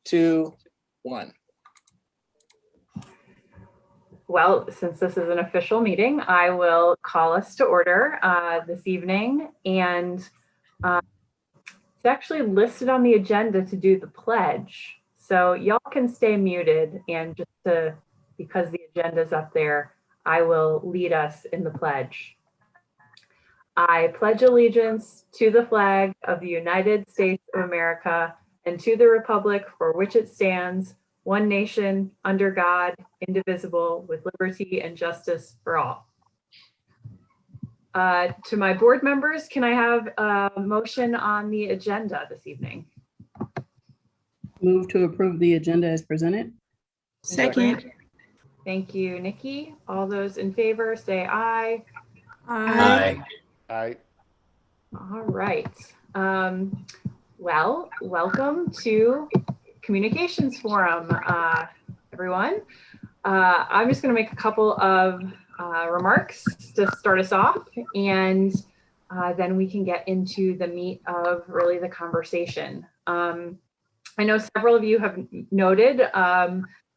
2, 1. Well, since this is an official meeting, I will call us to order this evening. And it's actually listed on the agenda to do the pledge. So y'all can stay muted, and because the agenda's up there, I will lead us in the pledge. I pledge allegiance to the flag of the United States of America and to the republic for which it stands, one nation, under God, indivisible, with liberty and justice for all. To my board members, can I have a motion on the agenda this evening? Move to approve the agenda as presented. Second. Thank you, Nikki. All those in favor say aye. Aye. Aye. All right. Well, welcome to Communications Forum, everyone. I'm just going to make a couple of remarks to start us off, and then we can get into the meat of really the conversation. I know several of you have noted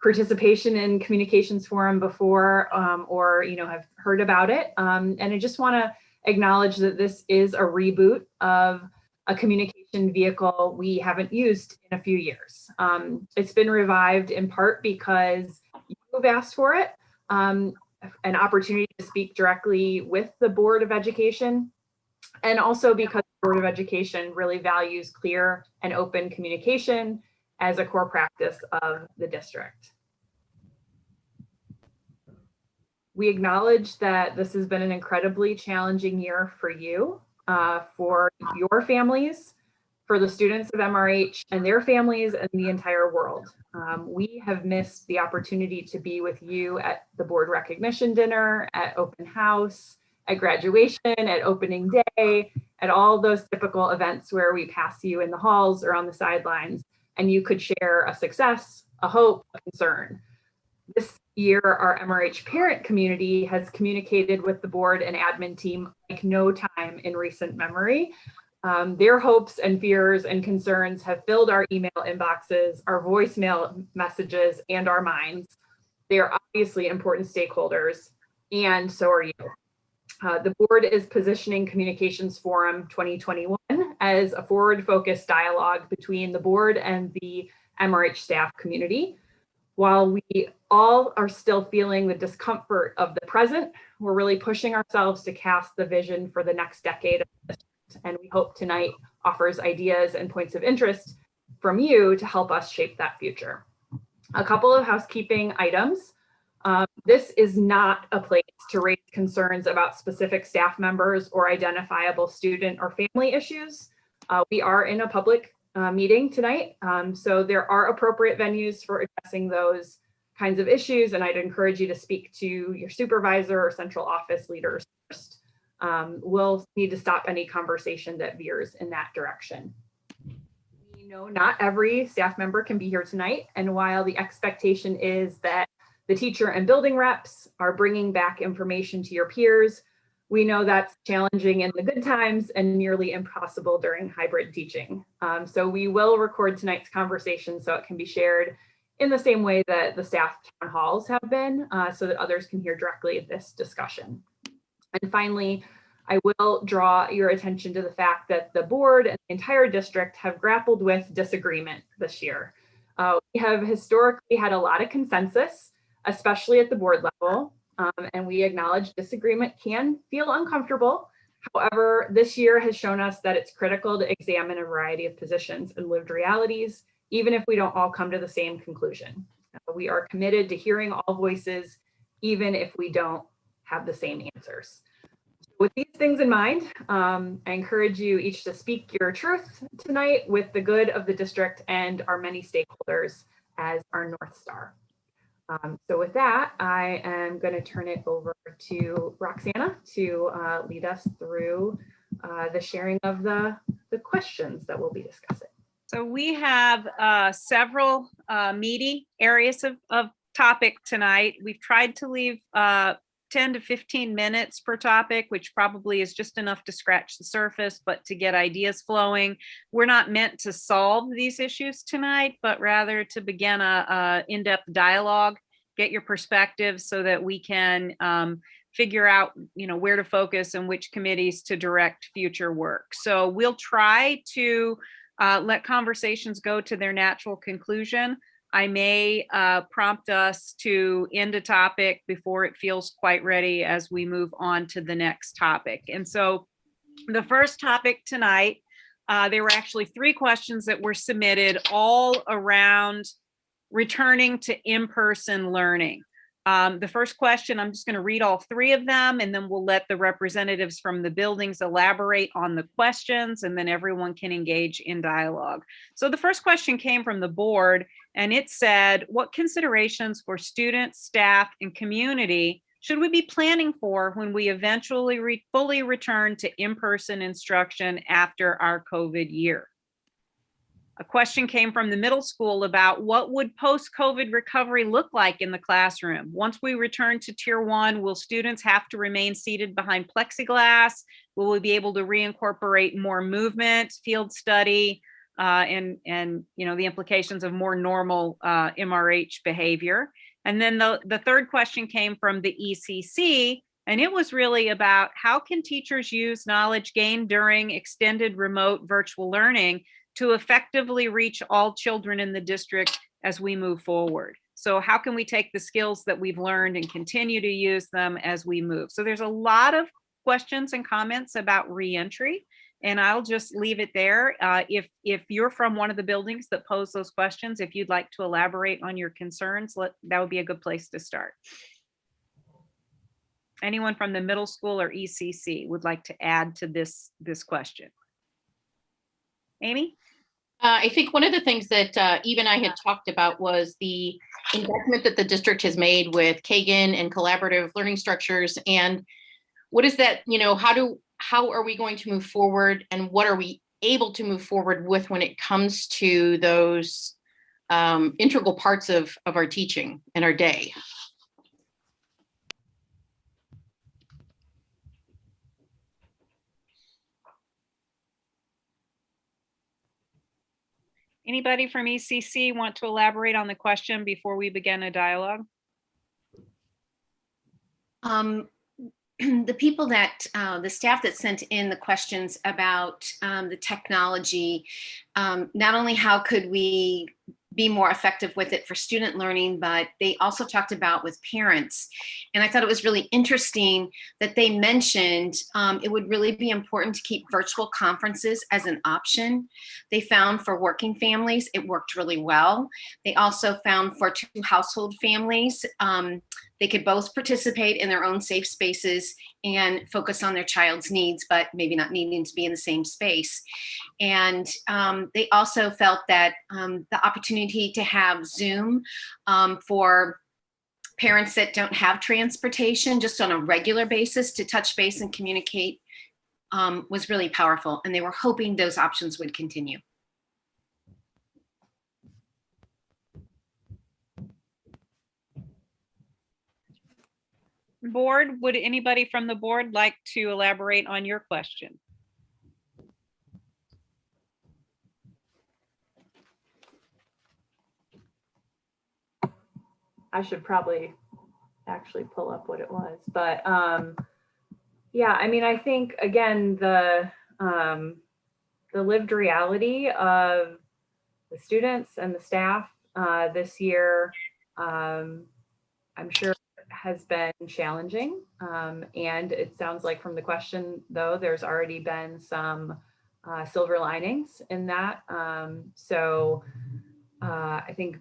participation in Communications Forum before, or have heard about it, and I just want to acknowledge that this is a reboot of a communication vehicle we haven't used in a few years. It's been revived in part because you've asked for it, an opportunity to speak directly with the Board of Education, and also because the Board of Education really values clear and open communication as a core practice of the district. We acknowledge that this has been an incredibly challenging year for you, for your families, for the students of MRH and their families, and the entire world. We have missed the opportunity to be with you at the board recognition dinner, at open house, at graduation, at opening day, at all those typical events where we pass you in the halls or on the sidelines, and you could share a success, a hope, a concern. This year, our MRH parent community has communicated with the board and admin team like no time in recent memory. Their hopes and fears and concerns have filled our email inboxes, our voicemail messages, and our minds. They are obviously important stakeholders, and so are you. The board is positioning Communications Forum 2021 as a forward-focused dialogue between the board and the MRH staff community. While we all are still feeling the discomfort of the present, we're really pushing ourselves to cast the vision for the next decade of the district, and we hope tonight offers ideas and points of interest from you to help us shape that future. A couple of housekeeping items. This is not a place to raise concerns about specific staff members or identifiable student or family issues. We are in a public meeting tonight, so there are appropriate venues for addressing those kinds of issues, and I'd encourage you to speak to your supervisor or central office leaders first. We'll need to stop any conversation that veers in that direction. We know not every staff member can be here tonight, and while the expectation is that the teacher and building reps are bringing back information to your peers, we know that's challenging in the good times and nearly impossible during hybrid teaching. So we will record tonight's conversation so it can be shared in the same way that the staff town halls have been, so that others can hear directly this discussion. And finally, I will draw your attention to the fact that the board and the entire district have grappled with disagreement this year. We have historically had a lot of consensus, especially at the board level. And we acknowledge disagreement can feel uncomfortable. However, this year has shown us that it's critical to examine a variety of positions and lived realities, even if we don't all come to the same conclusion. We are committed to hearing all voices, even if we don't have the same answers. With these things in mind, I encourage you each to speak your truth tonight with the good of the district and our many stakeholders as our North Star. So with that, I am going to turn it over to Roxana to lead us through the sharing of the questions that we'll be discussing. So we have several meaty areas of topic tonight. We've tried to leave 10 to 15 minutes per topic, which probably is just enough to scratch the surface, but to get ideas flowing. We're not meant to solve these issues tonight, but rather to begin a in-depth dialogue, get your perspective so that we can figure out, where to focus and which committees to direct future work. So we'll try to let conversations go to their natural conclusion. I may prompt us to end a topic before it feels quite ready as we move on to the next topic. And so the first topic tonight, there were actually 3 questions that were submitted all around returning to in-person learning. The first question, I'm just going to read all 3 of them, and then we'll let the representatives from the buildings elaborate on the questions, and then everyone can engage in dialogue. So the first question came from the board, and it said, what considerations for students, staff, and community should we be planning for when we eventually fully return to in-person instruction after our COVID year? A question came from the middle school about what would post-COVID recovery look like in the classroom? Once we return to Tier 1, will students have to remain seated behind plexiglass? Will we be able to reincorporate more movement, field study, and the implications of more normal MRH behavior? And then the third question came from the ECC, and it was really about how can teachers use knowledge gained during extended remote virtual learning to effectively reach all children in the district as we move forward. So how can we take the skills that we've learned and continue to use them as we move? So there's a lot of questions and comments about reentry, and I'll just leave it there. If you're from one of the buildings that pose those questions, if you'd like to elaborate on your concerns, that would be a good place to start. Anyone from the middle school or ECC would like to add to this question? Amy? I think one of the things that Eve and I had talked about was the investment that the district has made with Kagan and collaborative learning structures. And what is that, how are we going to move forward, and what are we able to move forward with when it comes to those integral parts of our teaching and our day? Anybody from ECC want to elaborate on the question before we begin a dialogue? The people the staff that sent in the questions about the technology, not only how could we be more effective with it for student learning, but they also talked about with parents. And I thought it was really interesting that they mentioned it would really be important to keep virtual conferences as an option. They found for working families, it worked really well. They also found for 2 household families, they could both participate in their own safe spaces and focus on their child's needs, but maybe not needing to be in the same space. And they also felt that the opportunity to have Zoom for parents that don't have transportation just on a regular basis to touch base and communicate was really powerful. And they were hoping those options would continue. Board, would anybody from the board like to elaborate on your question? I should probably actually pull up what it was, but yeah, I mean, I think again, the lived reality of the students and the staff this year, I'm sure has been challenging. And it sounds like from the question though, there's already been some silver linings in that. So I think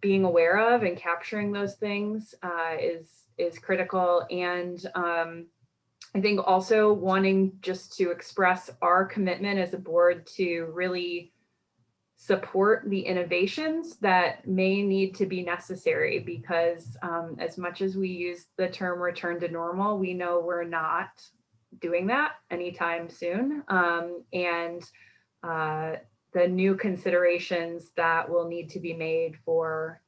being aware of and capturing those things is critical. And I think also wanting just to express our commitment as a board to really support the innovations that may need to be necessary, because as much as we use the term return to normal, we know we're not doing that anytime soon. And the new considerations that will need to be made for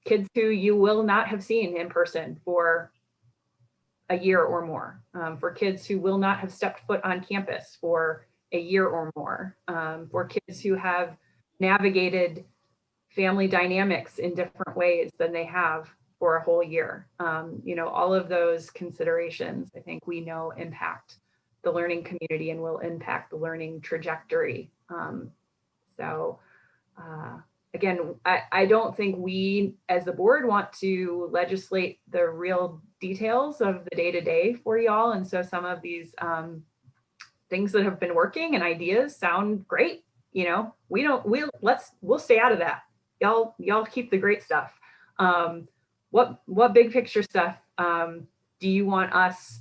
kids who you will not have seen in person for a year or more, for kids who will not have stepped foot on campus for a year or more, for kids who have navigated family dynamics in different ways than they have for a whole year. All of those considerations, I think we know impact the learning community and will impact the learning trajectory. Again, I don't think we as the board want to legislate the real details of the day-to-day for y'all. And so some of these things that have been working and ideas sound great. We'll stay out of that. Y'all keep the great stuff. What big picture stuff do you want us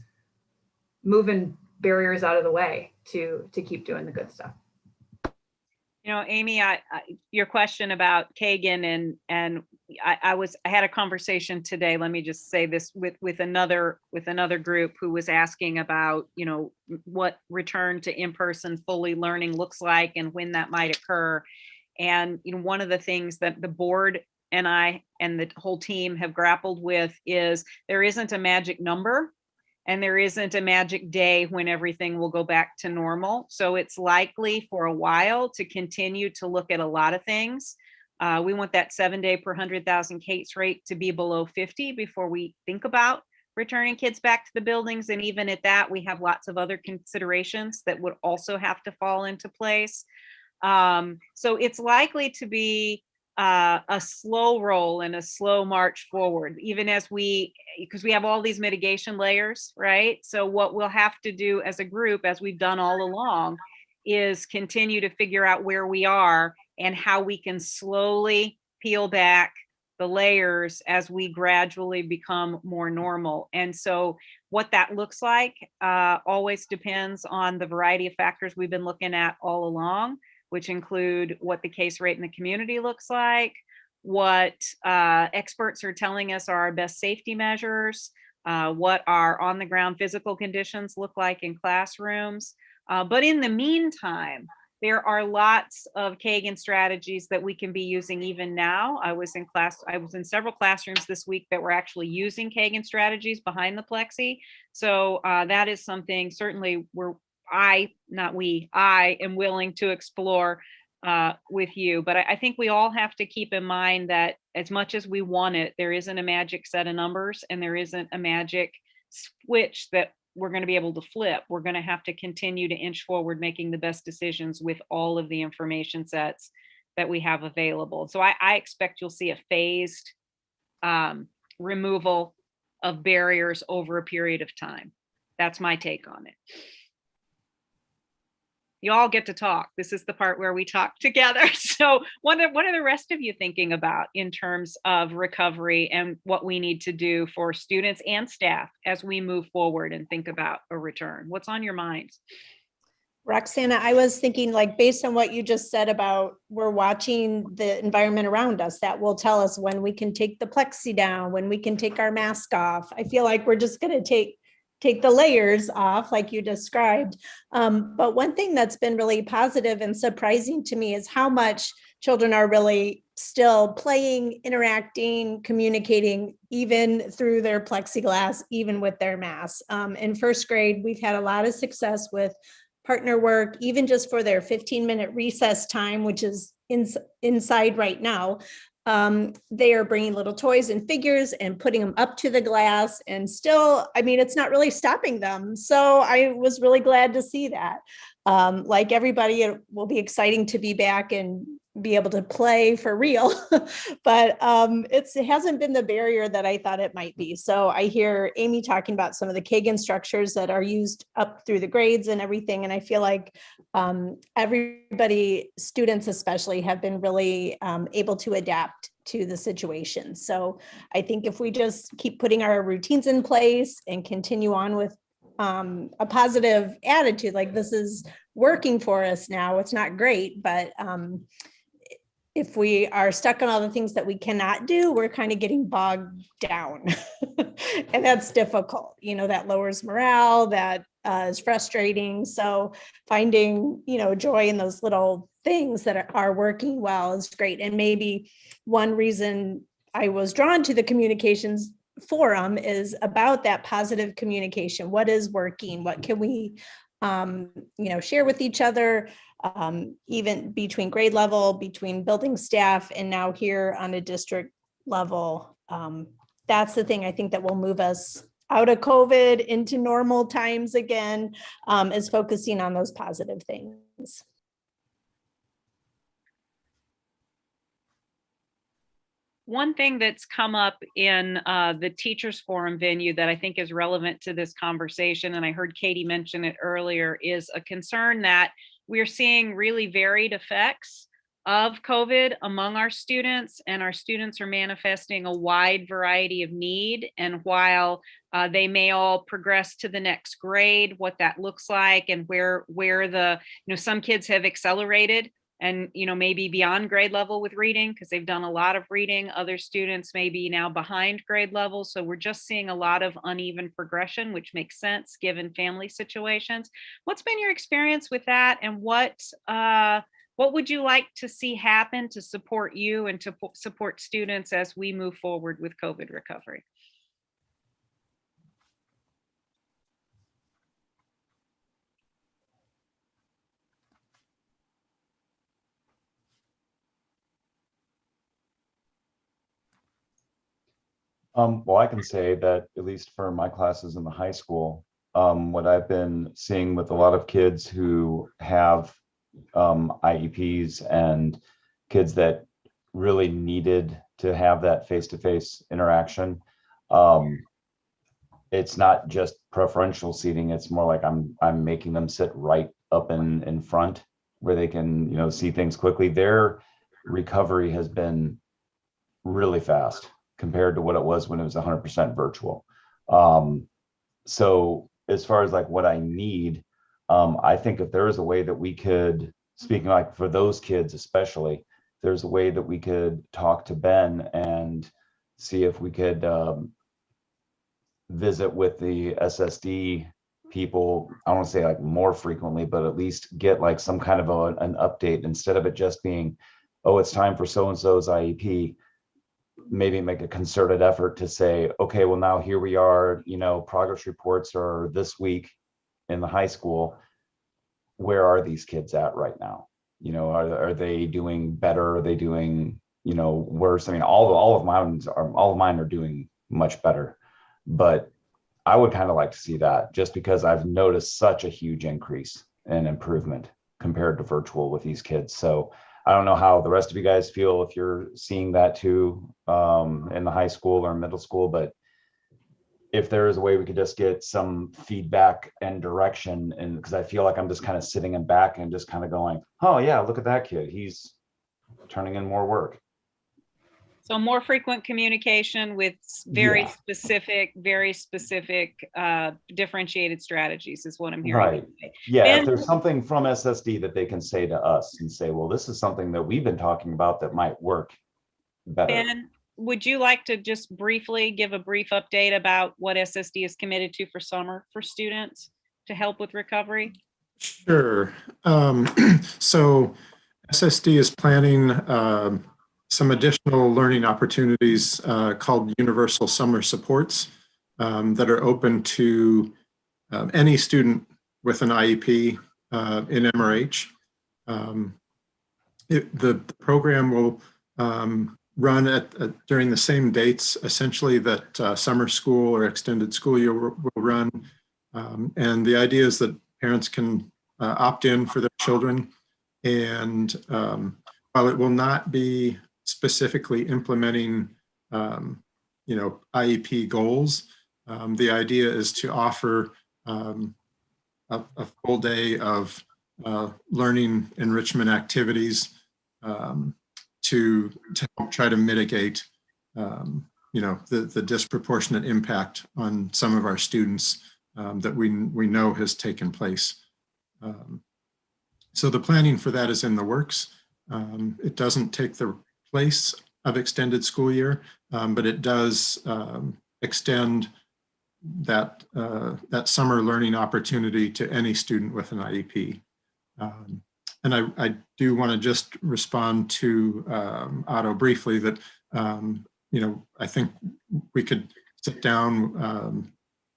moving barriers out of the way to keep doing the good stuff? Amy, your question about Kagan and I had a conversation today. Let me just say this with another group who was asking about, what return to in-person fully learning looks like and when that might occur. And, one of the things that the board and I and the whole team have grappled with is there isn't a magic number. And there isn't a magic day when everything will go back to normal. So it's likely for a while to continue to look at a lot of things. We want that 7-day per 100,000 case rate to be below 50 before we think about returning kids back to the buildings. And even at that, we have lots of other considerations that would also have to fall into place. So it's likely to be a slow roll and a slow march forward, even because we have all these mitigation layers, right? So what we'll have to do as a group, as we've done all along, is continue to figure out where we are and how we can slowly peel back the layers as we gradually become more normal. And so what that looks like always depends on the variety of factors we've been looking at all along, which include what the case rate in the community looks like, what experts are telling us are our best safety measures, what our on-the-ground physical conditions look like in classrooms. But in the meantime, there are lots of Kagan strategies that we can be using even now. I was in several classrooms this week that were actually using Kagan strategies behind the plexi. So that is something certainly I am willing to explore with you. But I think we all have to keep in mind that as much as we want it, there isn't a magic set of numbers and there isn't a magic switch that we're going to be able to flip. We're going to have to continue to inch forward, making the best decisions with all of the information sets that we have available. So I expect you'll see a phased removal of barriers over a period of time. That's my take on it. You all get to talk. This is the part where we talk together. So what are the rest of you thinking about in terms of recovery and what we need to do for students and staff as we move forward and think about a return? What's on your minds? Roxana, I was thinking, like, based on what you just said about we're watching the environment around us, that will tell us when we can take the plexi down, when we can take our mask off. I feel like we're just going to take the layers off like you described. But one thing that's been really positive and surprising to me is how much children are really still playing, interacting, communicating, even through their plexiglass, even with their masks. In first grade, we've had a lot of success with partner work, even just for their 15-minute recess time, which is inside right now. They are bringing little toys and figures and putting them up to the glass, and still, I mean, it's not really stopping them. So I was really glad to see that. Like everybody, it will be exciting to be back and be able to play for real, but it hasn't been the barrier that I thought it might be. So I hear Amy talking about some of the Kagan structures that are used up through the grades and everything. And I feel like everybody, students especially, have been really able to adapt to the situation. So I think if we just keep putting our routines in place and continue on with a positive attitude, like this is working for us now, it's not great, but if we are stuck on all the things that we cannot do, we're kind of getting bogged down. And that's difficult. You know, that lowers morale, that is frustrating. So finding, joy in those little things that are working well is great. And maybe one reason I was drawn to the communications forum is about that positive communication. What is working? What can we, share with each other, even between grade level, between building staff, and now here on a district level. That's the thing I think that will move us out of COVID into normal times again, is focusing on those positive things. One thing that's come up in the teachers forum venue that I think is relevant to this conversation, and I heard Katie mention it earlier, is a concern that we're seeing really varied effects of COVID among our students, and our students are manifesting a wide variety of need. And while they may all progress to the next grade, what that looks like, and where the, some kids have accelerated and, maybe beyond grade level with reading because they've done a lot of reading. Other students may be now behind grade level. So we're just seeing a lot of uneven progression, which makes sense given family situations. What's been your experience with that, and what would you like to see happen to support you and to support students as we move forward with COVID recovery? Well, I can say that at least for my classes in the high school, what I've been seeing with a lot of kids who have IEPs and kids that really needed to have that face-to-face interaction. It's not just preferential seating. It's more like I'm making them sit right up in front where they can, see things quickly. Their recovery has been really fast compared to what it was when it was 100% virtual. So as far as like what I need, I think if there is a way that we could, speaking like for those kids especially, there's a way that we could talk to Ben and see if we could visit with the SSD people. I don't want to say like more frequently, but at least get like some kind of an update instead of it just being, oh, it's time for so-and-so's IEP. Maybe make a concerted effort to say, okay, well now here we are, progress reports are this week in the high school. Where are these kids at right now? Are they doing better? Are they doing, worse? I mean, all of mine are doing much better, but I would kind of like to see that just because I've noticed such a huge increase in improvement compared to virtual with these kids. So I don't know how the rest of you guys feel if you're seeing that too in the high school or middle school, but if there is a way we could just get some feedback and direction, and because I feel like I'm just kind of sitting in back and just kind of going, oh yeah, look at that kid, he's turning in more work. So more frequent communication with very specific differentiated strategies is what I'm hearing. Right. Yeah. Ben, if there's something from SSD that they can say to us and say, well, this is something that we've been talking about that might work better. Ben, would you like to just briefly give a brief update about what SSD is committed to for summer for students to help with recovery? Sure. So SSD is planning some additional learning opportunities called Universal Summer Supports that are open to any student with an IEP in MRH. The program will run during the same dates, essentially, that summer school or extended school year will run. And the idea is that parents can opt in for their children. And while it will not be specifically implementing, IEP goals, the idea is to offer a full day of learning enrichment activities to help try to mitigate, the disproportionate impact on some of our students that we know has taken place. So the planning for that is in the works. It doesn't take the place of extended school year, but it does extend that summer learning opportunity to any student with an IEP. And I do want to just respond to Otto briefly that, I think we could sit down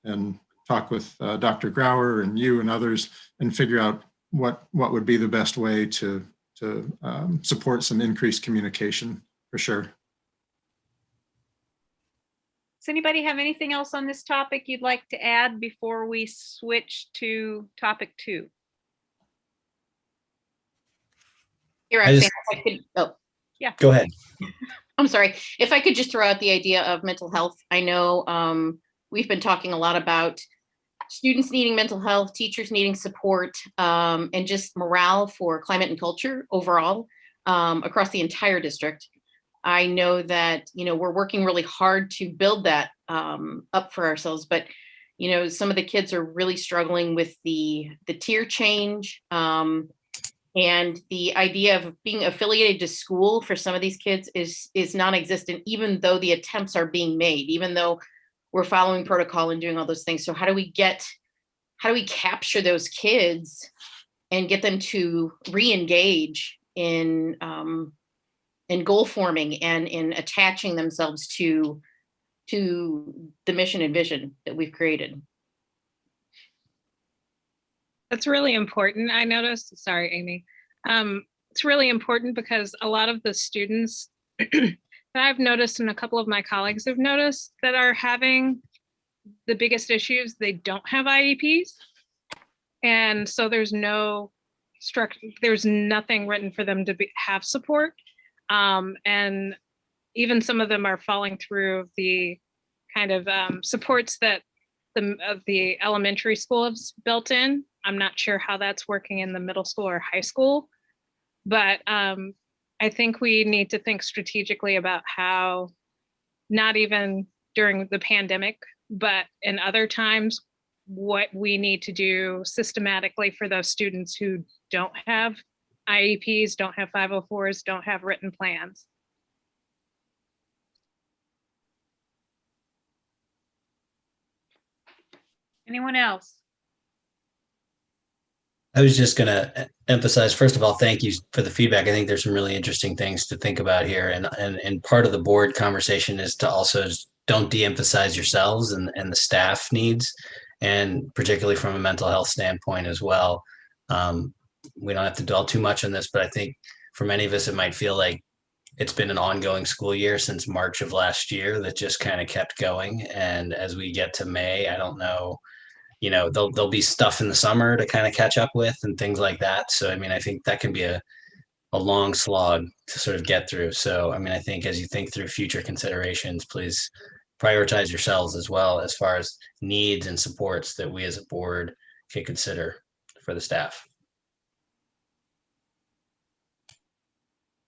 and talk with Dr. Grauer and you and others and figure out what would be the best way to support some increased communication for sure. Does anybody have anything else on this topic you'd like to add before we switch to topic 2? Here, I I'm just- saying, if I could, oh, Go ahead. I'm sorry. If I could just throw out the idea of mental health. I know we've been talking a lot about students needing mental health, teachers needing support, and just morale for climate and culture overall across the entire district. I know that, we're working really hard to build that up for ourselves, but, some of the kids are really struggling with the tier change and the idea of being affiliated to school for some of these kids is non-existent, even though the attempts are being made, even though we're following protocol and doing all those things. So how do we capture those kids and get them to re-engage in goal forming and in attaching themselves to the mission and vision that we've created? That's really important. I noticed, sorry, Amy. It's really important because a lot of the students that I've noticed and a couple of my colleagues have noticed that are having the biggest issues, they don't have IEPs. And so there's no structure, there's nothing written for them to have support. And even some of them are falling through the kind of supports that the elementary school has built in. I'm not sure how that's working in the middle school or high school, but I think we need to think strategically about how, not even during the pandemic, but in other times, what we need to do systematically for those students who don't have IEPs, don't have 504s, don't have written plans. Anyone else? I was just going to emphasize, first of all, thank you for the feedback. I think there's some really interesting things to think about here. And part of the board conversation is to also don't de-emphasize yourselves and the staff needs, and particularly from a mental health standpoint as well. We don't have to dwell too much on this, but I think for many of us, it might feel like it's been an ongoing school year since March of last year that just kind of kept going. And as we get to May, I don't know, there'll be stuff in the summer to kind of catch up with and things like that. So, I mean, I think that can be a long slog to sort of get through. So, I mean, I think as you think through future considerations, please prioritize yourselves as well as far as needs and supports that we as a board can consider for the staff.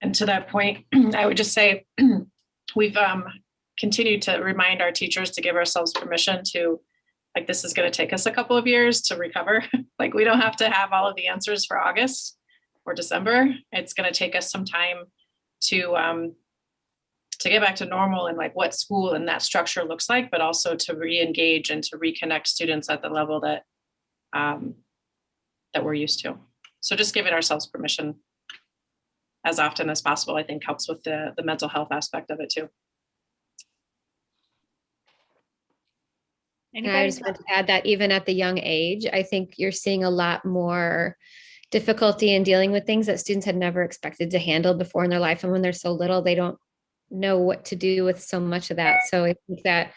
And to that point, I would just say we've continued to remind our teachers to give ourselves permission to, like, this is going to take us a couple of years to recover. Like, we don't have to have all of the answers for August or December. It's going to take us some time to get back to normal and like what school and that structure looks like, but also to re-engage and to reconnect students at the level that that we're used to. So just giving ourselves permission as often as possible, I think, helps with the mental health aspect of it too. And I just want to add that even at the young age, I think you're seeing a lot more difficulty in dealing with things that students had never expected to handle before in their life. And when they're so little, they don't know what to do with so much of that. So I think that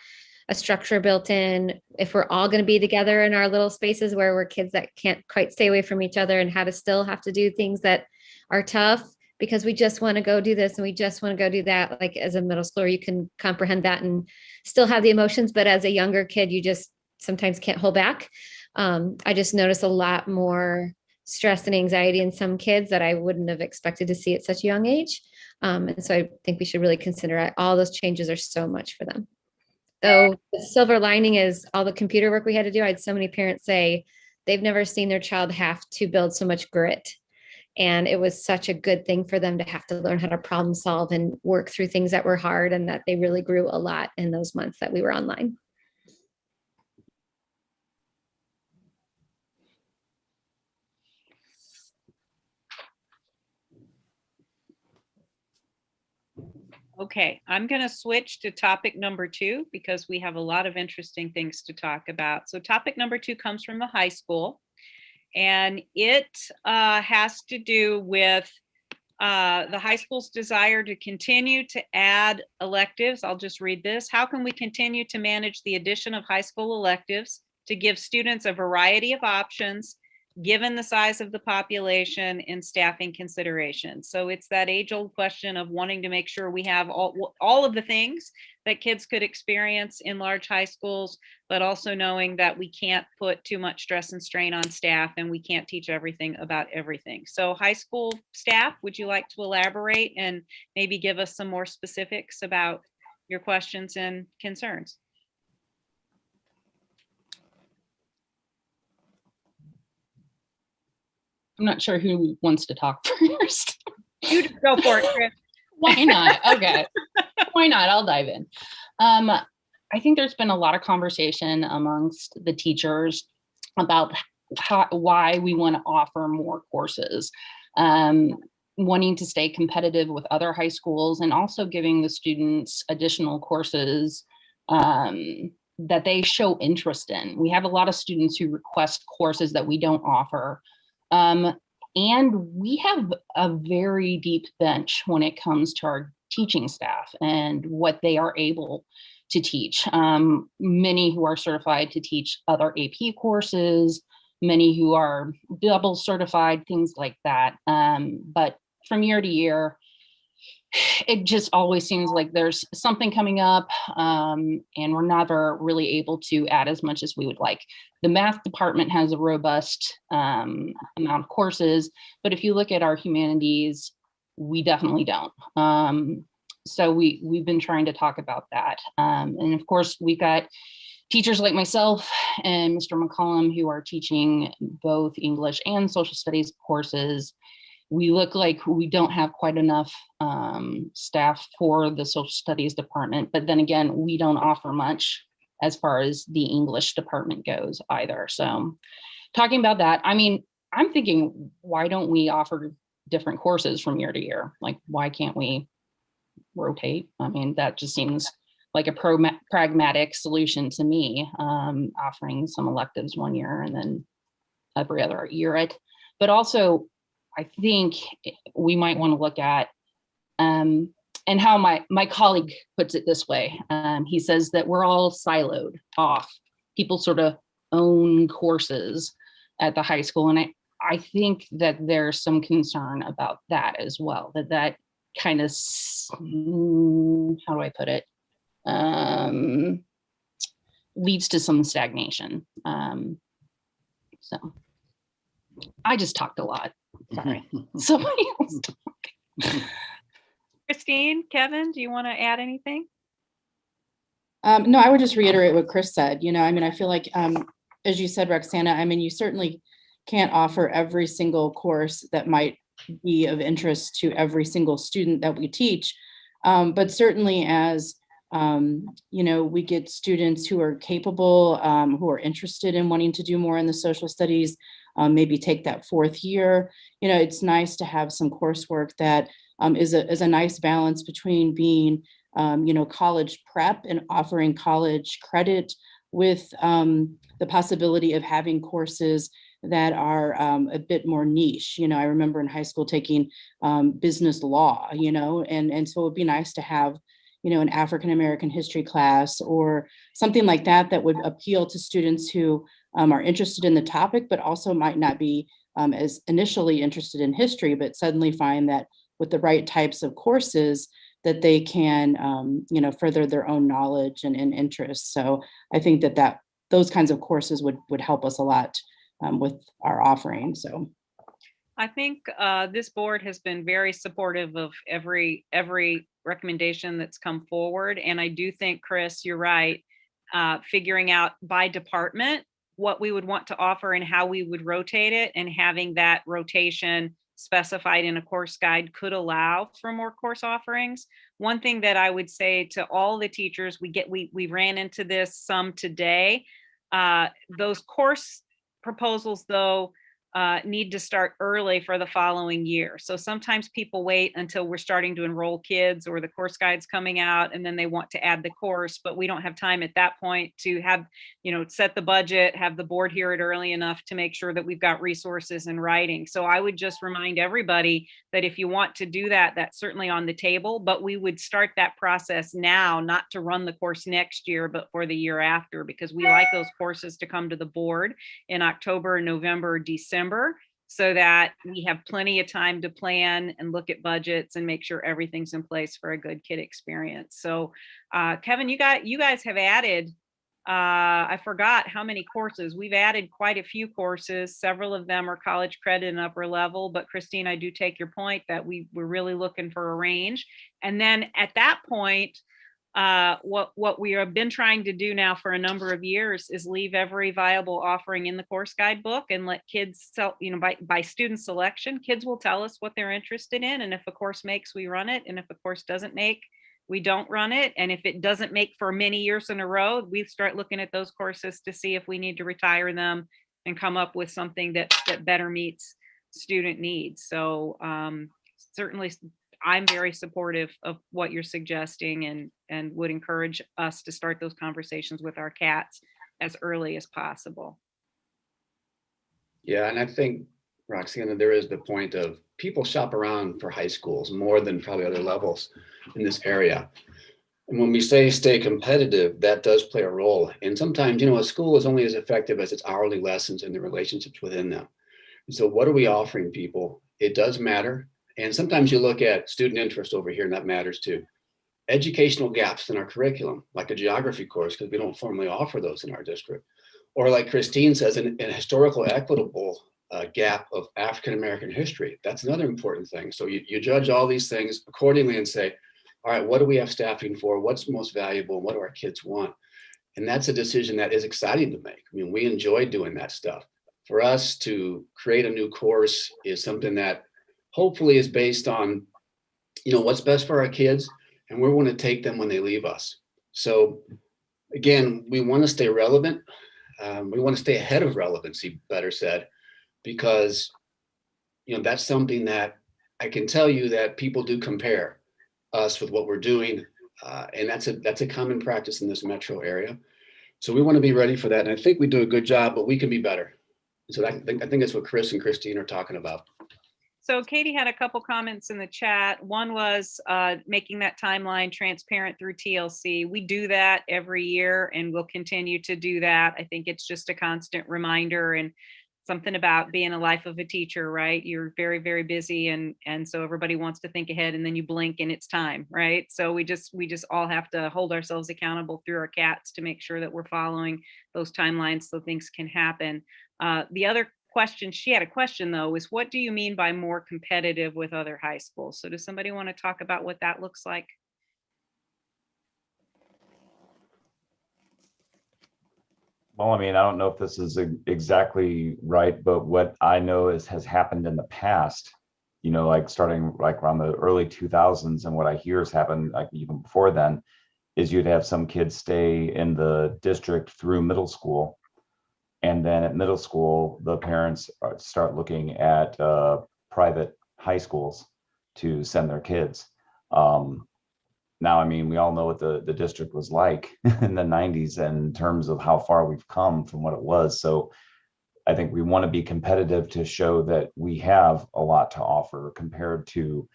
a structure built in, if we're all going to be together in our little spaces where we're kids that can't quite stay away from each other and how to still have to do things that are tough because we just want to go do this and we just want to go do that. Like as a middle schooler, you can comprehend that and still have the emotions, but as a younger kid, you just sometimes can't hold back. I just notice a lot more stress and anxiety in some kids that I wouldn't have expected to see at such a young age. And so I think we should really consider it. All those changes are so much for them. Though the silver lining is all the computer work we had to do. I had so many parents say they've never seen their child have to build so much grit. And it was such a good thing for them to have to learn how to problem solve and work through things that were hard, and that they really grew a lot in those months that we were online. Okay, I'm going to switch to topic number 2 because we have a lot of interesting things to talk about. So topic number 2 comes from the high school, and it has to do with the high school's desire to continue to add electives. I'll just read this. How can we continue to manage the addition of high school electives to give students a variety of options given the size of the population and staffing considerations? So it's that age-old question of wanting to make sure we have all of the things that kids could experience in large high schools, but also knowing that we can't put too much stress and strain on staff and we can't teach everything about everything. So high school staff, would you like to elaborate and maybe give us some more specifics about your questions and concerns? I'm not sure who wants to talk first. You just go for it, Chris. Why not? Okay. Why not? I'll dive in. I think there's been a lot of conversation amongst the teachers about why we want to offer more courses, wanting to stay competitive with other high schools, and also giving the students additional courses that they show interest in. We have a lot of students who request courses that we don't offer. And we have a very deep bench when it comes to our teaching staff and what they are able to teach. Many who are certified to teach other AP courses, many who are double certified, things like that. But from year to year, it just always seems like there's something coming up, and we're never really able to add as much as we would like. The math department has a robust amount of courses, but if you look at our humanities, we definitely don't. So we've been trying to talk about that. And of course, we've got teachers like myself and Mr. McCollum who are teaching both English and social studies courses. We look like we don't have quite enough staff for the social studies department, but then again, we don't offer much as far as the English department goes either. So talking about that, I mean, I'm thinking, why don't we offer different courses from year to year? Like, why can't we rotate? I mean, that just seems like a pragmatic solution to me, offering some electives one year and then every other year it. But also, I think we might want to look at, and how my colleague puts it this way. He says that we're all siloed off. People sort of own courses at the high school. And I think that there's some concern about that as well, that kind of, how do I put it? Leads to some stagnation. So I just talked a lot. Sorry. Somebody else talk. Christine, Kevin, do you want to add anything? No, I would just reiterate what Chris said. You know, I mean, I feel like, as you said, Roxana, I mean, you certainly can't offer every single course that might be of interest to every single student that we teach. But certainly as, you know, we get students who are capable, who are interested in wanting to do more in the social studies, maybe take that 4th year. You know, it's nice to have some coursework that is a nice balance between being, you know, college prep and offering college credit with the possibility of having courses that are a bit more niche. You know, I remember in high school taking business law, you know, and so it would be nice to have, you know, an African-American history class or something like that that would appeal to students who are interested in the topic, but also might not be as initially interested in history, but suddenly find that with the right types of courses that they can, you know, further their own knowledge and interests. So I think that those kinds of courses would help us a lot with our offering. So I think this board has been very supportive of every recommendation that's come forward. And I do think, Chris, you're right, figuring out by department what we would want to offer and how we would rotate it, and having that rotation specified in a course guide could allow for more course offerings. One thing that I would say to all the teachers, we ran into this some today, those course proposals though, need to start early for the following year. So sometimes people wait until we're starting to enroll kids or the course guide's coming out and then they want to add the course, but we don't have time at that point to have, set the budget, have the board hear it early enough to make sure that we've got resources in writing. So I would just remind everybody that if you want to do that, that's certainly on the table, but we would start that process now, not to run the course next year, but for the year after, because we like those courses to come to the board in October, November, December, so that we have plenty of time to plan and look at budgets and make sure everything's in place for a good kid experience. So Kevin, you guys have added, I forgot how many courses. We've added quite a few courses. Several of them are college credit and upper level, but Christine, I do take your point that we're really looking for a range. And then at that point, what we have been trying to do now for a number of years is leave every viable offering in the course guidebook and let kids by student selection, kids will tell us what they're interested in. And if a course makes, we run it. And if a course doesn't make, we don't run it. And if it doesn't make for many years in a row, we start looking at those courses to see if we need to retire them and come up with something that better meets student needs. So certainly I'm very supportive of what you're suggesting and would encourage us to start those conversations with our cats as early as possible. Yeah, and I think, Roxana, there is the point of people shop around for high schools more than probably other levels in this area. And when we say stay competitive, that does play a role. And sometimes, a school is only as effective as its hourly lessons and the relationships within them. And so what are we offering people? It does matter. And sometimes you look at student interest over here, and that matters too. Educational gaps in our curriculum, like a geography course, because we don't formally offer those in our district. Or like Christine says, an historical equitable gap of African-American history. That's another important thing. So you judge all these things accordingly and say, all right, what do we have staffing for? What's most valuable? What do our kids want? And that's a decision that is exciting to make. I mean, we enjoy doing that stuff. For us to create a new course is something that hopefully is based on, what's best for our kids, and we want to take them when they leave us. So again, we want to stay relevant. We want to stay ahead of relevancy, better said, because, that's something that I can tell you that people do compare us with what we're doing. And that's a common practice in this metro area. So we want to be ready for that. And I think we do a good job, but we can be better. So I think that's what Chris and Christine are talking about. So Katie had a couple comments in the chat. One was making that timeline transparent through TLC. We do that every year and we'll continue to do that. I think it's just a constant reminder and something about being a life of a teacher, right? You're very, very busy and so everybody wants to think ahead and then you blink and it's time, right? So we just all have to hold ourselves accountable through our cats to make sure that we're following those timelines so things can happen. The other question, she had a question though, is what do you mean by more competitive with other high schools? So does somebody want to talk about what that looks like? Well, I don't know if this is exactly right, but what I know has happened in the past, like starting like around the early 2000s, and what I hear has happened like even before then, is you'd have some kids stay in the district through middle school. And then at middle school, the parents start looking at private high schools to send their kids. Now, we all know what the district was like in the 90s in terms of how far we've come from what it was. So I think we want to be competitive to show that we have a lot to offer compared to,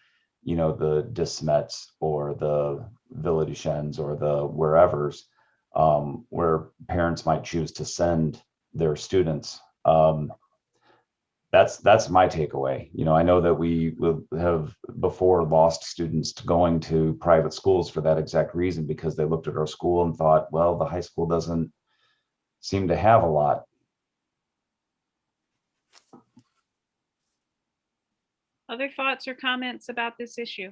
the DeSmets or the Villa-Duchesnes or the wherevers, where parents might choose to send their students. That's my takeaway. I know that we have before lost students to going to private schools for that exact reason, because they looked at our school and thought, well, the high school doesn't seem to have a lot. Other thoughts or comments about this issue?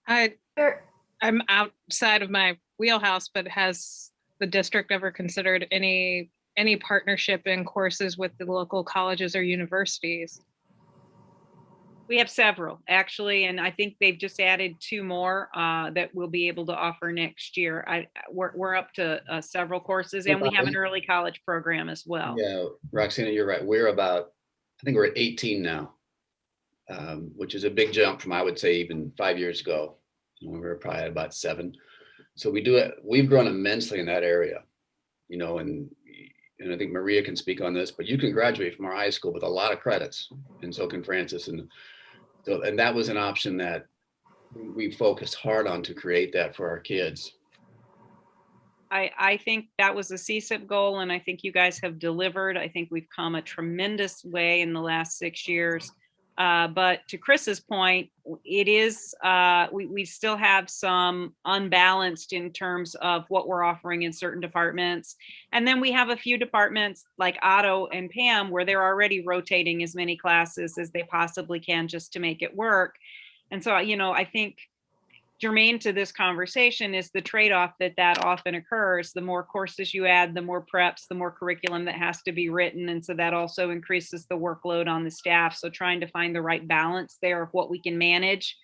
I'm outside of my wheelhouse, but has the district ever considered any partnership in courses with the local colleges or universities? We have several actually, and I think they've just added 2 more that we'll be able to offer next year. We're up to several courses, and we have an early college program as well. Yeah, Roxana, you're right. We're about, I think we're at 18 now, which is a big jump from, I would say, even 5 years ago. We were probably at about 7. So we've grown immensely in that area, and I think Maria can speak on this, but you can graduate from our high school with a lot of credits, and so can Francis. And that was an option that we focused hard on to create that for our kids. I think that was a CSIP goal, and I think you guys have delivered. I think we've come a tremendous way in the last 6 years. But to Chris's point, it is, we still have some unbalanced in terms of what we're offering in certain departments. And then we have a few departments like Otto and Pam, where they're already rotating as many classes as they possibly can just to make it work. And so, I think germane to this conversation is the trade-off that often occurs. The more courses you add, the more preps, the more curriculum that has to be written. And so that also increases the workload on the staff. So trying to find the right balance there of what we can manage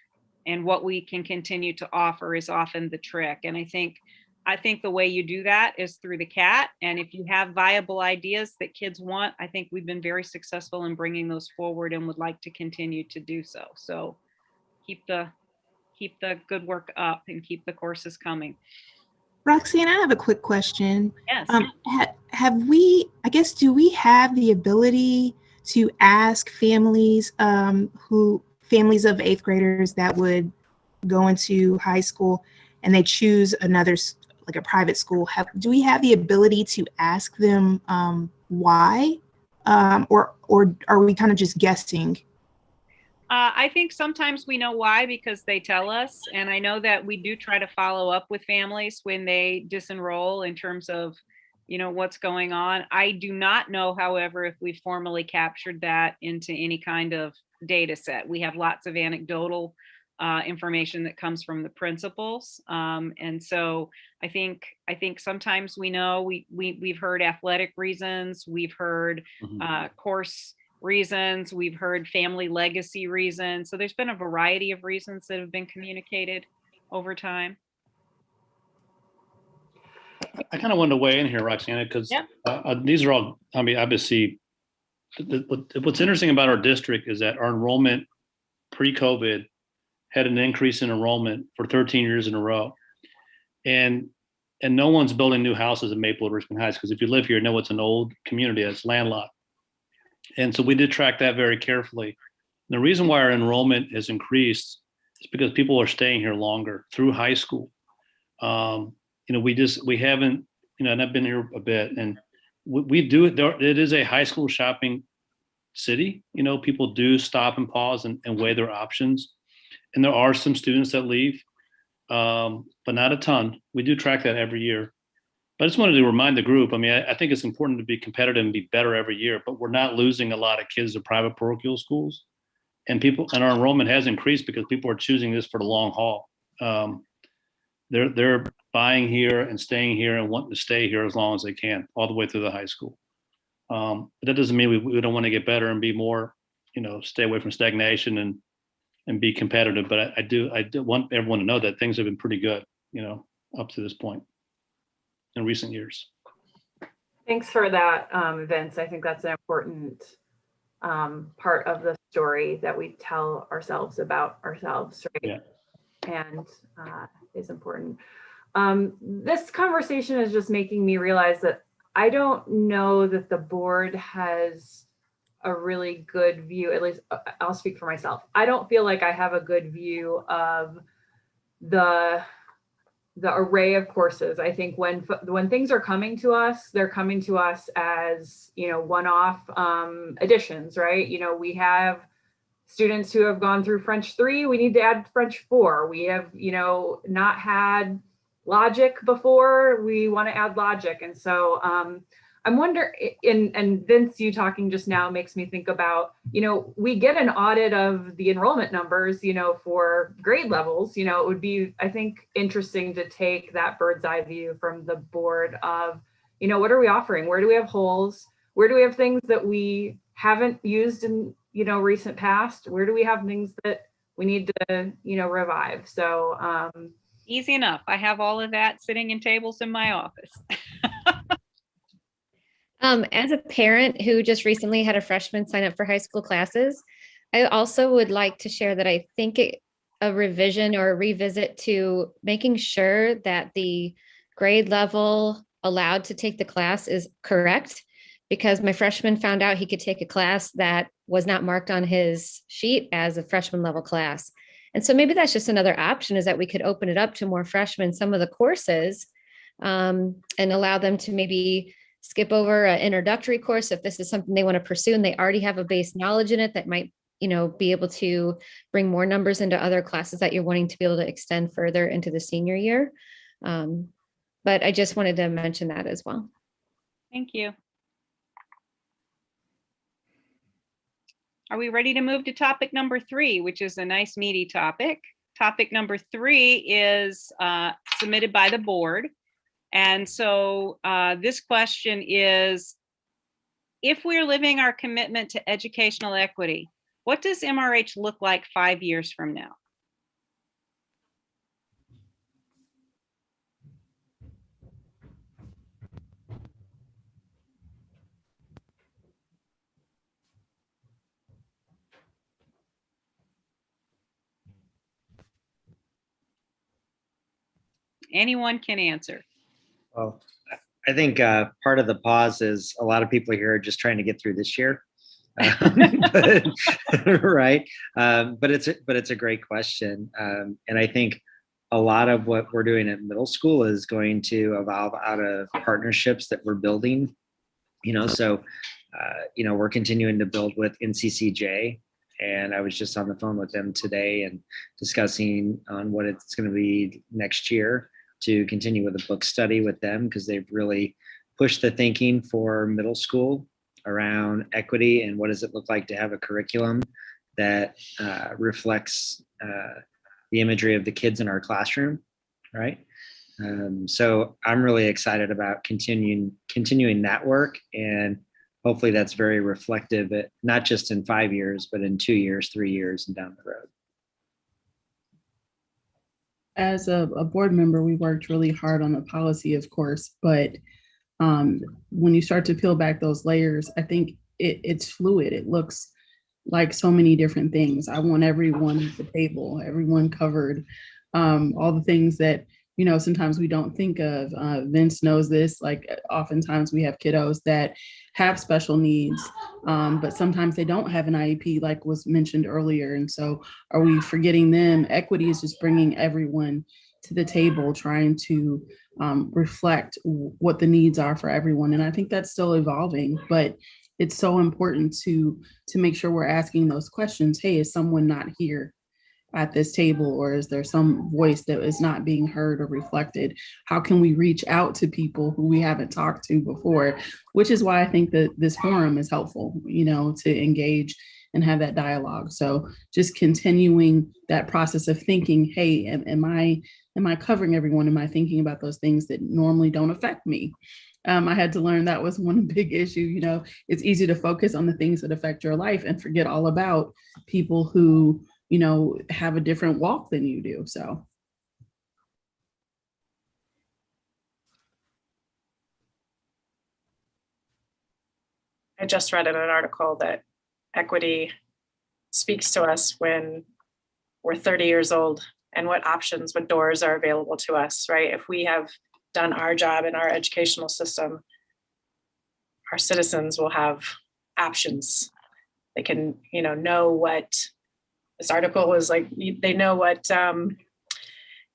and what we can continue to offer is often the trick. And I think the way you do that is through the CAT. And if you have viable ideas that kids want, I think we've been very successful in bringing those forward and would like to continue to do so. So keep the good work up and keep the courses coming. Roxanne, I have a quick question. Yes. Do we have the ability to ask families families of 8th graders that would go into high school and they choose another, like a private school, do we have the ability to ask them why? Or are we kind of just guessing? I think sometimes we know why because they tell us. And I know that we do try to follow up with families when they disenroll in terms of, what's going on. I do not know, however, if we formally captured that into any kind of data set. We have lots of anecdotal information that comes from the principals. And so I think sometimes we know we've heard athletic reasons, we've heard course reasons, we've heard family legacy reasons. So there's been a variety of reasons that have been communicated over time. I kind of wanted to weigh in here, Roxana, because these are all, obviously, what's interesting about our district is that our enrollment pre-COVID had an increase in enrollment for 13 years in a row. And no one's building new houses in Maplewood, Richmond Heights, because if you live here, you know it's an old community, it's landlocked. And so we did track that very carefully. The reason why our enrollment has increased is because people are staying here longer through high school. We haven't, and I've been here a bit, and we do it. It is a high school shopping city. People do stop and pause and weigh their options. And there are some students that leave, but not a ton. We do track that every year. But I just wanted to remind the group, I think it's important to be competitive and be better every year, but we're not losing a lot of kids to private parochial schools. And our enrollment has increased because people are choosing this for the long haul. They're buying here and staying here and wanting to stay here as long as they can, all the way through the high school. But that doesn't mean we don't want to get better and be more, stay away from stagnation and be competitive. But I do want everyone to know that things have been pretty good, up to this point in recent years. Thanks for that, Vince. I think that's an important part of the story that we tell ourselves about ourselves, right? Yeah. And is important. This conversation is just making me realize that I don't know that the board has a really good view, at least I'll speak for myself. I don't feel like I have a good view of the array of courses. I think when things are coming to us, they're coming to us as, one-off additions, right? We have students who have gone through French 3, we need to add French 4. We have, not had logic before, we want to add logic. And so I'm wondering, and Vince, you talking just now makes me think about, we get an audit of the enrollment numbers, for grade levels. It would be, I think, interesting to take that bird's eye view from the board of, what are we offering? Where do we have holes? Where do we have things that we haven't used in recent past? Where do we have things that we need to, revive? So, Easy enough. I have all of that sitting in tables in my office. As a parent who just recently had a freshman sign up for high school classes, I also would like to share that I think a revision or a revisit to making sure that the grade level allowed to take the class is correct, because my freshman found out he could take a class that was not marked on his sheet as a freshman level class. And so maybe that's just another option, is that we could open it up to more freshmen, some of the courses, and allow them to maybe skip over an introductory course if this is something they want to pursue and they already have a base knowledge in it that might, be able to bring more numbers into other classes that you're wanting to be able to extend further into the senior year. But I just wanted to mention that as well. Thank you. Are we ready to move to topic number 3, which is a nice meaty topic? Topic number 3 is submitted by the board. And so this question is, if we're living our commitment to educational equity, what does MRH look like 5 years from now? Anyone can answer. Well, I think part of the pause is a lot of people here are just trying to get through this year. Right. But it's a great question. And I think a lot of what we're doing at middle school is going to evolve out of partnerships that we're building, so, we're continuing to build with NCCJ. And I was just on the phone with them today and discussing on what it's going to be next year to continue with a book study with them, because they've really pushed the thinking for middle school around equity and what does it look like to have a curriculum that reflects the imagery of the kids in our classroom, right? So I'm really excited about continuing that work, and hopefully that's very reflective, not just in 5 years, but in 2 years, 3 years, and down the road. As a board member, we worked really hard on the policy, of course, but when you start to peel back those layers, I think it's fluid. It looks like so many different things. I want everyone at the table, everyone covered, all the things that, sometimes we don't think of. Vince knows this, like oftentimes we have kiddos that have special needs, but sometimes they don't have an IEP, like was mentioned earlier. And so are we forgetting them? Equity is just bringing everyone to the table, trying to reflect what the needs are for everyone. And I think that's still evolving, but it's so important to make sure we're asking those questions. Hey, is someone not here at this table, or is there some voice that is not being heard or reflected? How can we reach out to people who we haven't talked to before? Which is why I think that this forum is helpful, to engage and have that dialogue. So just continuing that process of thinking, hey, am I covering everyone? Am I thinking about those things that normally don't affect me? I had to learn that was one big issue. It's easy to focus on the things that affect your life and forget all about people who, have a different walk than you do. So. I just read in an article that equity speaks to us when we're 30 years old, and what options, what doors are available to us, right? If we have done our job in our educational system, our citizens will have options. They can, know what this article was like. They know what, how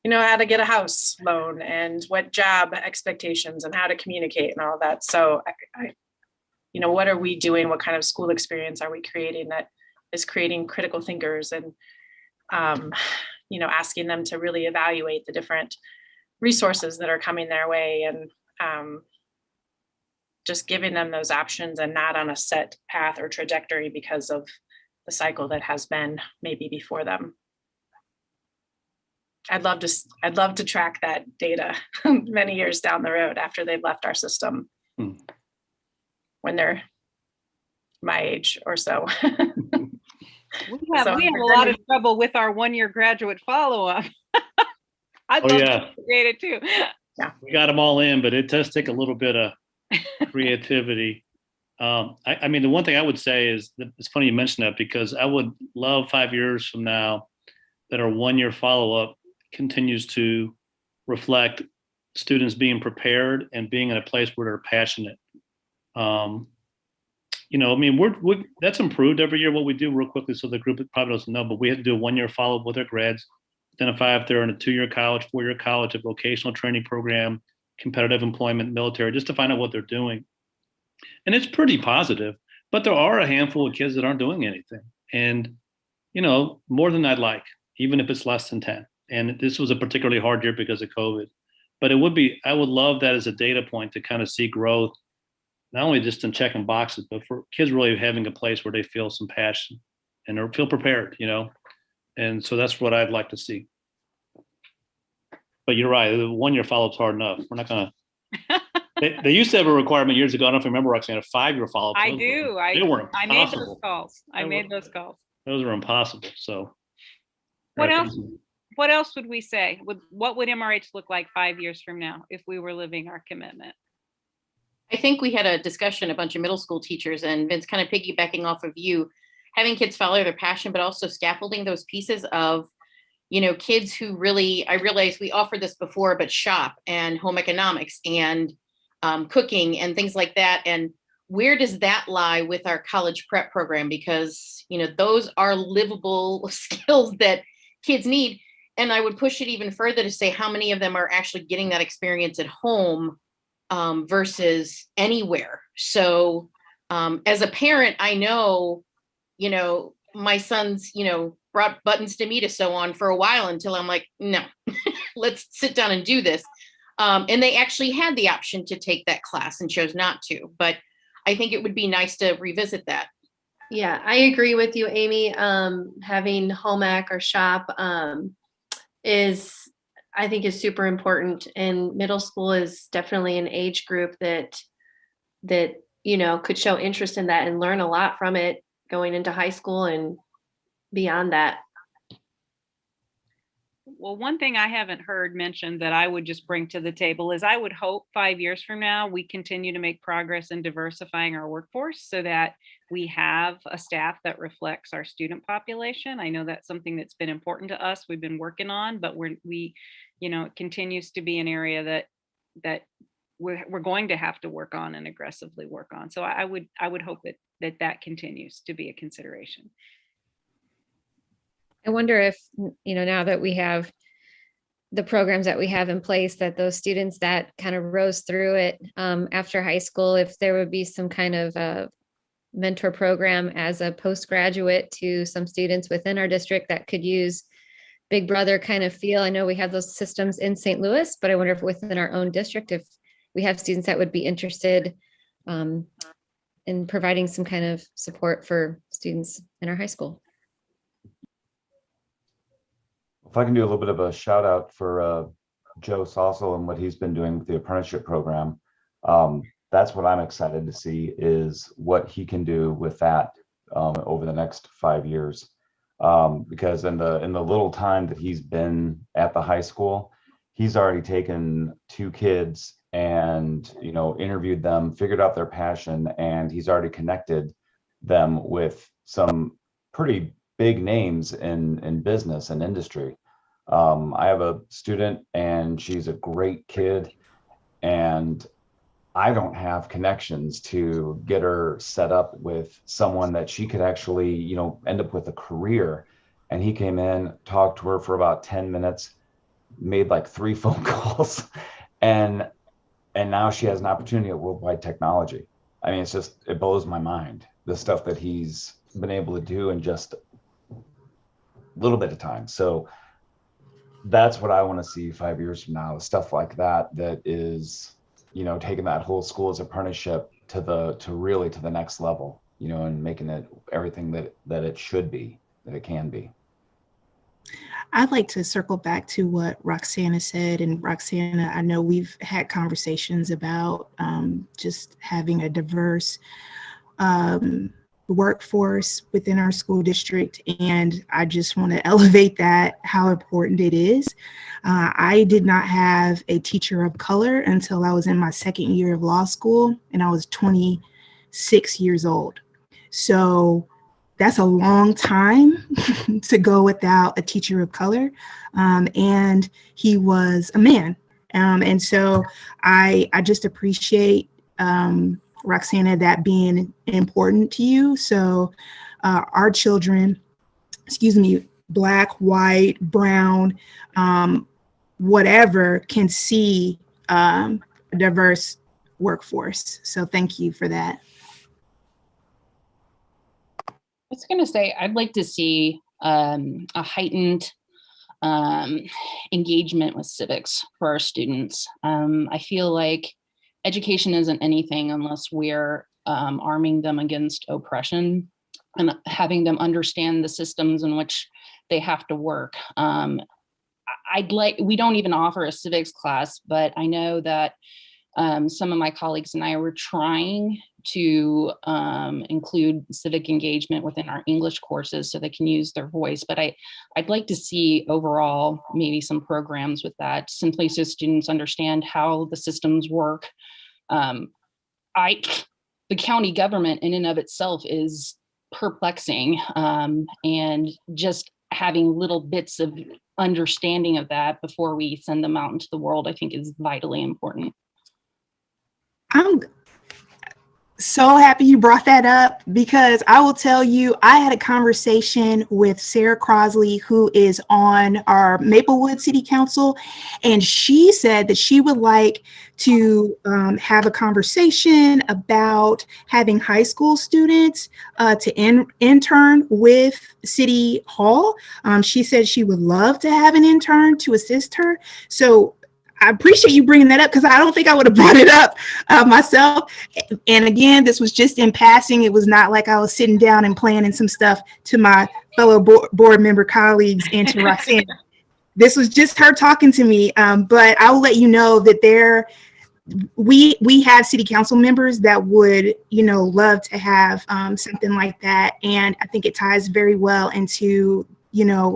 to get a house loan and what job expectations and how to communicate and all that. So what are we doing? What kind of school experience are we creating that is creating critical thinkers, and, asking them to really evaluate the different resources that are coming their way, and just giving them those options and not on a set path or trajectory because of the cycle that has been maybe before them. I'd love to track that data many years down the road after they've left our system. When they're my age or so. We have So a lot of trouble with our one-year graduate follow-up. I'd Oh, love yeah. to create it too. We got them all in, but it does take a little bit of creativity. I mean, the one thing I would say is that it's funny you mentioned that, because I would love 5 years from now that our one-year follow-up continues to reflect students being prepared and being in a place where they're passionate. You know, I mean, we're that's improved every year what we do real quickly. So the group probably doesn't know, but we had to do a one-year follow-up with our grads, identify if they're in a 2-year college, 4-year college, a vocational training program, competitive employment, military, just to find out what they're doing. And it's pretty positive, but there are a handful of kids that aren't doing anything. And, you know, more than I'd like, even if it's less than 10. And this was a particularly hard year because of COVID. But I would love that as a data point to kind of see growth, not only just in checking boxes, but for kids really having a place where they feel some passion and they feel prepared, you know? And so that's what I'd like to see. But you're right, the one-year follow-up's hard enough. We're not gonna, they used to have a requirement years ago, I don't know if you remember, Roxanne, a 5-year follow-up. I do. They were I made those impossible. calls. I made those calls. Those were impossible, so. What else? What else would we say? What would MRH look like 5 years from now if we were living our commitment? I think we had a discussion, a bunch of middle school teachers, and Vince, kind of piggybacking off of you, having kids follow their passion, but also scaffolding those pieces of, you know, kids who really, I realize we offered this before, but shop and home economics and cooking and things like that. And where does that lie with our college prep program? Because, you know, those are livable skills that kids need. And I would push it even further to say how many of them are actually getting that experience at home versus anywhere. So as a parent, I know, you know, my sons, you know, brought buttons to me to sew on for a while until I'm like, no, let's sit down and do this. And they actually had the option to take that class and chose not to. But I think it would be nice to revisit that. Yeah, I agree with you, Amy. Having home ec or shop I think is super important, and middle school is definitely an age group that you know could show interest in that and learn a lot from it going into high school and beyond that. Well, one thing I haven't heard mentioned that I would just bring to the table is I would hope 5 years from now, we continue to make progress in diversifying our workforce so that we have a staff that reflects our student population. I know that's something that's been important to us. We've been working on, but we, you know, it continues to be an area that we're going to have to work on and aggressively work on. So I would hope that continues to be a consideration. I wonder if, you know, now that we have the programs that we have in place, that those students that kind of rose through it after high school, if there would be some kind of a mentor program as a postgraduate to some students within our district that could use Big Brother kind of feel. I know we have those systems in St. Louis, but I wonder if within our own district, if we have students that would be interested in providing some kind of support for students in our high school. If I can do a little bit of a shout out for Joe Saucel and what he's been doing with the apprenticeship program. That's what I'm excited to see is what he can do with that over the next 5 years. Because in the little time that he's been at the high school, he's already taken 2 kids and, you know, interviewed them, figured out their passion, and he's already connected them with some pretty big names in business and industry. I have a student and she's a great kid, and I don't have connections to get her set up with someone that she could actually, you know, end up with a career. And he came in, talked to her for about 10 minutes, made like 3 phone calls, and now she has an opportunity at Worldwide Technology. I mean, it blows my mind, the stuff that he's been able to do in just a little bit of time. So that's what I want to see 5 years from now, stuff like that is, you know, taking that whole school as apprenticeship to really to the next level, you know, and making it everything that it should be, that it can be. I'd like to circle back to what Roxana said. And Roxana, I know we've had conversations about just having a diverse workforce within our school district, and I just want to elevate that, how important it is. I did not have a teacher of color until I was in my second year of law school, and I was 26 years old. So that's a long time to go without a teacher of color. And he was a man. And so I just appreciate Roxana, that being important to you. So our children, Black, white, brown, whatever, can see a diverse workforce. So thank you for that. I was going to say, I'd like to see a heightened engagement with civics for our students. I feel like education isn't anything unless we're arming them against oppression and having them understand the systems in which they have to work. We don't even offer a civics class, but I know that some of my colleagues and I were trying to include civic engagement within our English courses so they can use their voice. But I'd like to see overall maybe some programs with that, simply so students understand how the systems work. The county government in and of itself is perplexing, and just having little bits of understanding of that before we send them out into the world, I think, is vitally important. I'm so happy you brought that up, because I will tell you, I had a conversation with Sarah Crosley, who is on our Maplewood City Council, and she said that she would like to have a conversation about having high school students to intern with City Hall. She said she would love to have an intern to assist her. So I appreciate you bringing that up, because I don't think I would have brought it up myself. And again, this was just in passing. It was not like I was sitting down and planning some stuff to my fellow board member colleagues and to Roxana. This was just her talking to me. But I will let you know that we have city council members that would, love to have something like that. And I think it ties very well into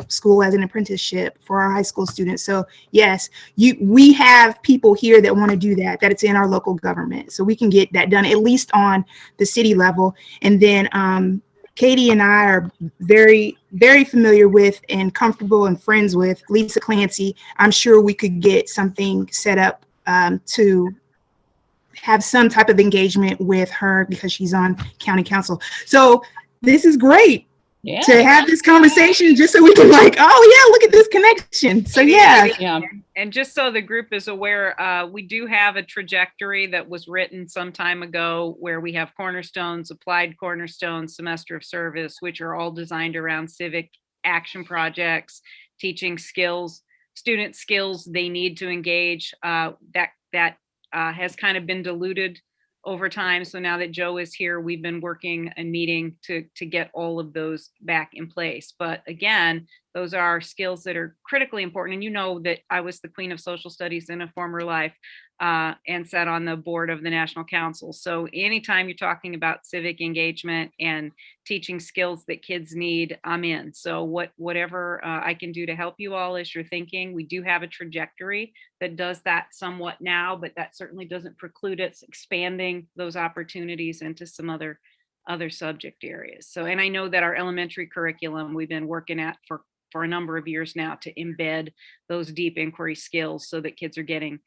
school as an apprenticeship for our high school students. So yes, we have people here that want to do that it's in our local government. So we can get that done, at least on the city level. And then Katie and I are very, very familiar with and comfortable and friends with Lisa Clancy. I'm sure we could get something set up to have some type of engagement with her, because she's on county council. So this is great. Yeah. To have this conversation, just so we can look at this connection. So yeah. And just so the group is aware, we do have a trajectory that was written some time ago where we have cornerstones, applied cornerstones, semester of service, which are all designed around civic action projects, teaching skills, student skills they need to engage. That has kind of been diluted over time. So now that Joe is here, we've been working and meeting to get all of those back in place. But again, those are skills that are critically important. And you know that I was the queen of social studies in a former life and sat on the board of the National Council. So anytime you're talking about civic engagement and teaching skills that kids need, I'm in. So whatever I can do to help you all as you're thinking, we do have a trajectory that does that somewhat now, but that certainly doesn't preclude us expanding those opportunities into some other subject areas. So, and I know that our elementary curriculum we've been working at for a number of years now to embed those deep inquiry skills so that kids are getting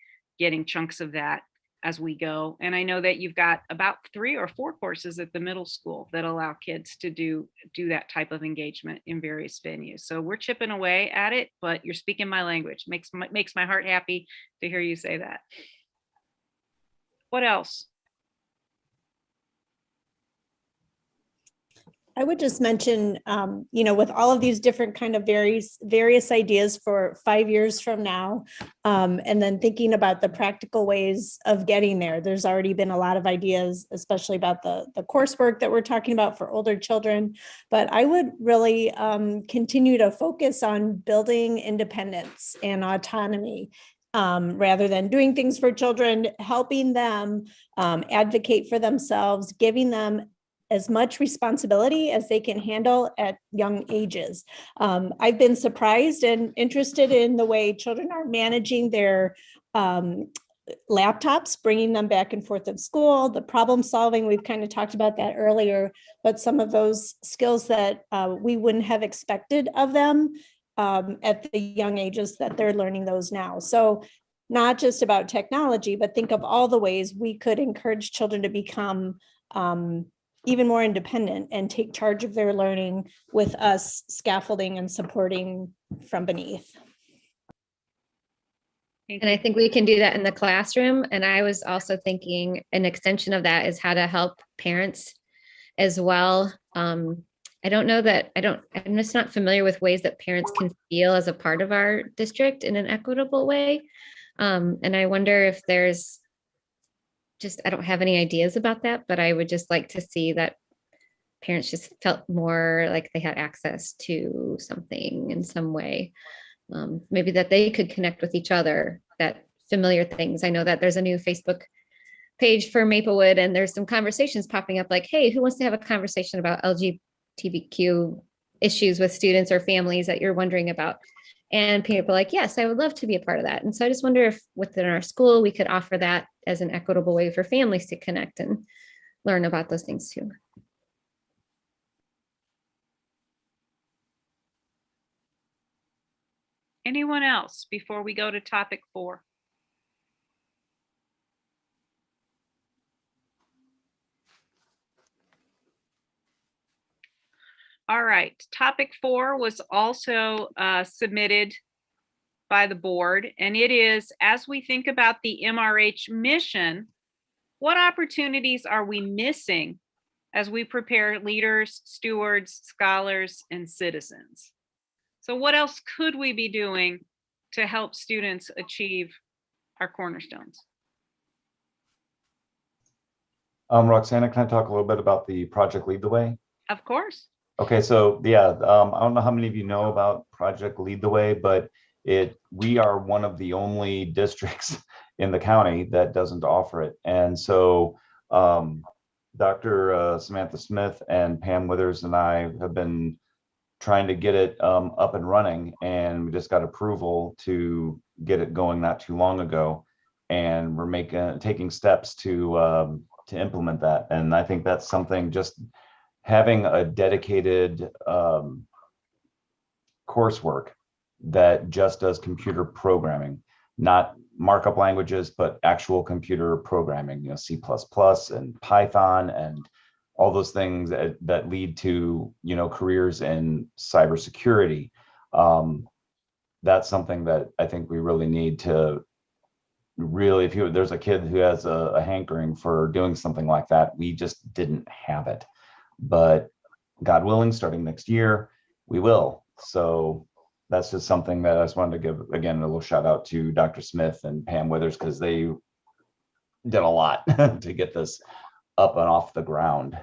chunks of that as we go. And I know that you've got about 3 or 4 courses at the middle school that allow kids to do that type of engagement in various venues. So we're chipping away at it, but you're speaking my language. Makes my heart happy to hear you say that. What else? I would just mention, with all of these different kind of various ideas for 5 years from now, and then thinking about the practical ways of getting there. There's already been a lot of ideas, especially about the coursework that we're talking about for older children. But I would really continue to focus on building independence and autonomy. Rather than doing things for children, helping them advocate for themselves, giving them as much responsibility as they can handle at young ages. I've been surprised and interested in the way children are managing their laptops, bringing them back and forth of school, the problem solving. We've kind of talked about that earlier, but some of those skills that we wouldn't have expected of them at the young ages that they're learning those now. So not just about technology, but think of all the ways we could encourage children to become even more independent and take charge of their learning with us scaffolding and supporting from beneath. And I think we can do that in the classroom. And I was also thinking an extension of that is how to help parents as well. I don't know that I'm just not familiar with ways that parents can feel as a part of our district in an equitable way. And I wonder if there's I don't have any ideas about that, but I would just like to see that parents just felt more like they had access to something in some way. Maybe that they could connect with each other, that familiar things. I know that there's a new Facebook page for Maplewood, and there's some conversations popping up like, hey, who wants to have a conversation about LGBTQ issues with students or families that you're wondering about? And people are like, yes, I would love to be a part of that. And so I just wonder if within our school, we could offer that as an equitable way for families to connect and learn about those things too. Anyone else before we go to topic 4? All right, topic 4 was also submitted by the board, and it is, as we think about the MRH mission, what opportunities are we missing as we prepare leaders, stewards, scholars, and citizens? So what else could we be doing to help students achieve our cornerstones? Roxana, can I talk a little bit about the Project Lead the Way? Of course. Okay, so yeah, I don't know how many of you know about Project Lead the Way, but we are one of the only districts in the county that doesn't offer it. And so Dr. Samantha Smith and Pam Withers and I have been trying to get it up and running, and we just got approval to get it going not too long ago, and we're taking steps to implement that. And I think that's something, just having a dedicated coursework that just does computer programming, not markup languages, but actual computer programming, C++ and Python and all those things that lead to, careers in cybersecurity. That's something that I think we really need to really, if there's a kid who has a hankering for doing something like that, we just didn't have it. But God willing, starting next year, we will. So that's just something that I just wanted to give, again, a little shout out to Dr. Smith and Pam Withers, because they did a lot to get this up and off the ground.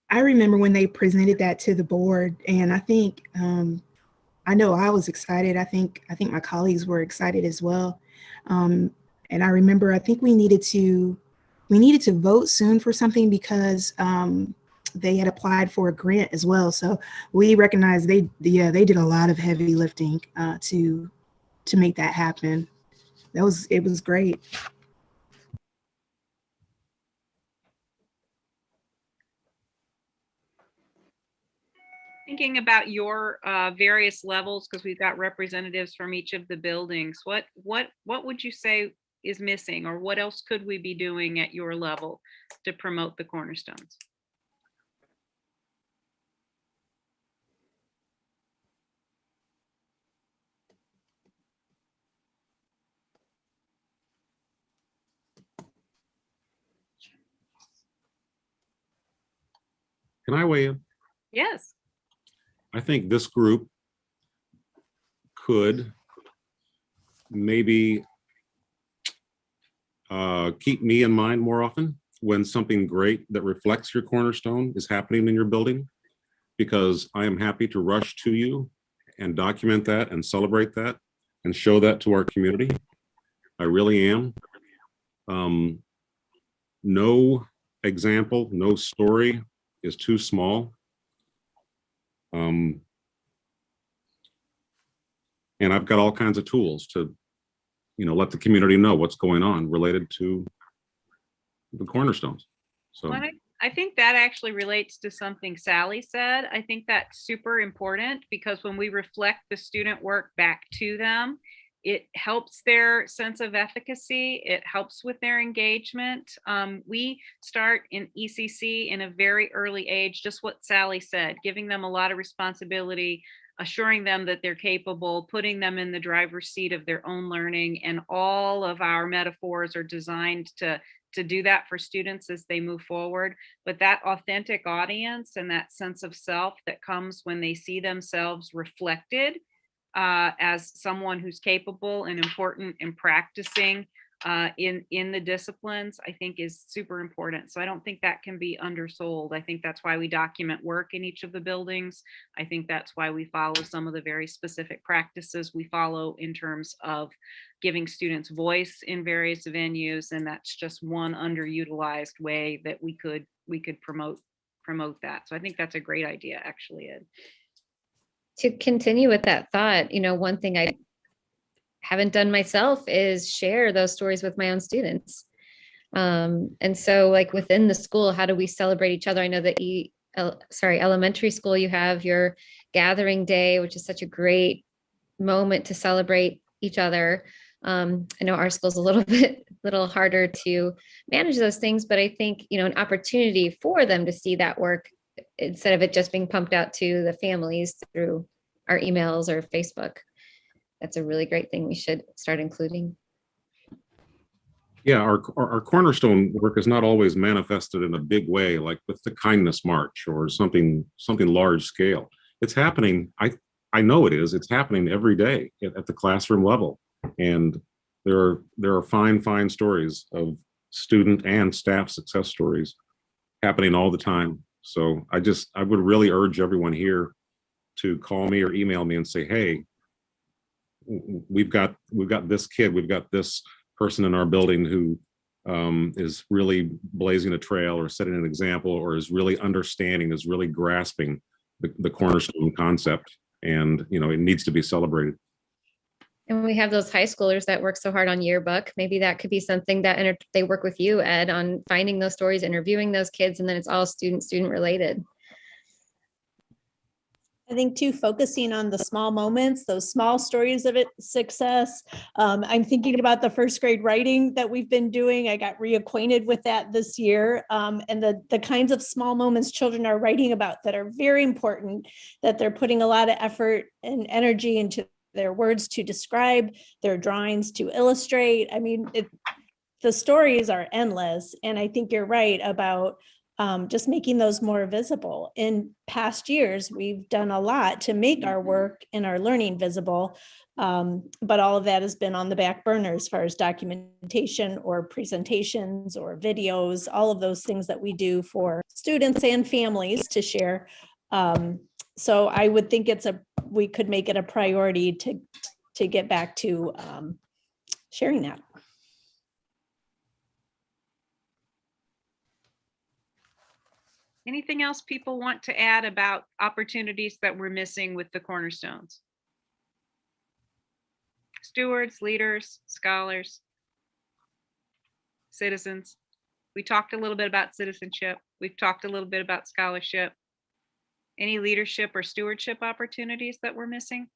I remember when they presented that to the board, and I think I know I was excited. I think my colleagues were excited as well. And I remember I think we needed to vote soon for something because they had applied for a grant as well. So we recognized they did a lot of heavy lifting to make that happen. It was great. Thinking about your various levels, because we've got representatives from each of the buildings, what would you say is missing, or what else could we be doing at your level to promote the cornerstones? Can I weigh in? Yes. I think this group could maybe keep me in mind more often when something great that reflects your cornerstone is happening in your building, because I am happy to rush to you and document that and celebrate that and show that to our community. I really am. No example, no story is too small. And I've got all kinds of tools to, let the community know what's going on related to the cornerstones. So. Well, I think that actually relates to something Sally said. I think that's super important because when we reflect the student work back to them, it helps their sense of efficacy. It helps with their engagement. We start in ECC in a very early age, just what Sally said, giving them a lot of responsibility, assuring them that they're capable, putting them in the driver's seat of their own learning. And all of our metaphors are designed to do that for students as they move forward. But that authentic audience and that sense of self that comes when they see themselves reflected as someone who's capable and important and practicing in the disciplines, I think is super important. So I don't think that can be undersold. I think that's why we document work in each of the buildings. I think that's why we follow some of the very specific practices we follow in terms of giving students voice in various venues. And that's just one underutilized way that we could promote that. So I think that's a great idea, actually, Ed. To continue with that thought, one thing I haven't done myself is share those stories with my own students. And so like within the school, how do we celebrate each other? I know that elementary school, you have your gathering day, which is such a great moment to celebrate each other. I know our school's a little harder to manage those things, but I think, an opportunity for them to see that work instead of it just being pumped out to the families through our emails or Facebook. That's a really great thing we should start including. Yeah, our cornerstone work is not always manifested in a big way, like with the kindness march or something large scale. It's happening. I know it is. It's happening every day at the classroom level, and there are fine stories of student and staff success stories happening all the time. So I would really urge everyone here to call me or email me and say, hey, we've got this kid, we've got this person in our building who is really blazing a trail or setting an example or is really understanding, is really grasping the cornerstone concept, and it needs to be celebrated. And we have those high schoolers that work so hard on yearbook. Maybe that could be something that they work with you, Ed, on finding those stories, interviewing those kids, and then it's all student related. I think too, focusing on the small moments, those small stories of success. I'm thinking about the first grade writing that we've been doing. I got reacquainted with that this year. And the kinds of small moments children are writing about that are very important, that they're putting a lot of effort and energy into their words to describe, their drawings to illustrate. I mean, the stories are endless. And I think you're right about just making those more visible. In past years, we've done a lot to make our work and our learning visible, but all of that has been on the back burner as far as documentation or presentations or videos, all of those things that we do for students and families to share. So I would think we could make it a priority to get back to sharing that. Anything else people want to add about opportunities that we're missing with the cornerstones? Stewards, leaders, scholars, citizens. We talked a little bit about citizenship. We've talked a little bit about scholarship. Any leadership or stewardship opportunities that we're missing?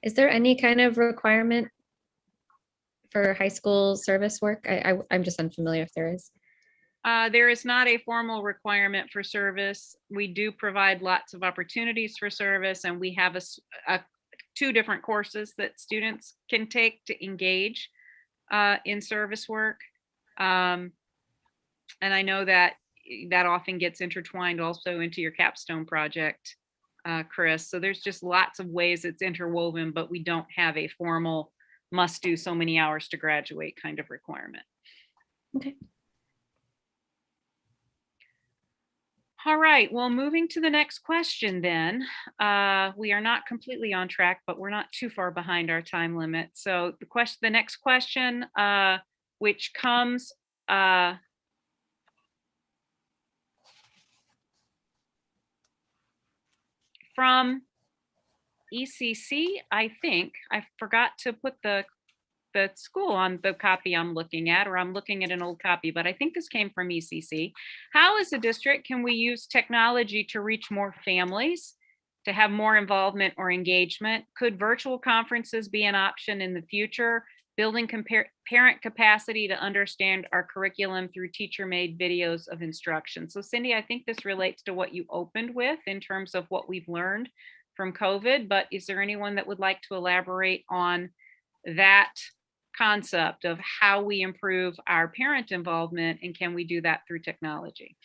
Is there any kind of requirement for high school service work? I'm just unfamiliar if there is. There is not a formal requirement for service. We do provide lots of opportunities for service, and we have two different courses that students can take to engage in service work. And I know that often gets intertwined also into your capstone project, Chris. So there's just lots of ways it's interwoven, but we don't have a formal must do so many hours to graduate kind of requirement. Okay. All right, well, moving to the next question then. We are not completely on track, but we're not too far behind our time limit. So the next question, which comes from ECC, I think. I forgot to put the school on the copy I'm looking at, or I'm looking at an old copy, but I think this came from ECC. How as a district can we use technology to reach more families, to have more involvement or engagement? Could virtual conferences be an option in the future? Building parent capacity to understand our curriculum through teacher-made videos of instruction. So Cindy, I think this relates to what you opened with in terms of what we've learned from COVID, but is there anyone that would like to elaborate on that concept of how we improve our parent involvement, and can we do that through technology?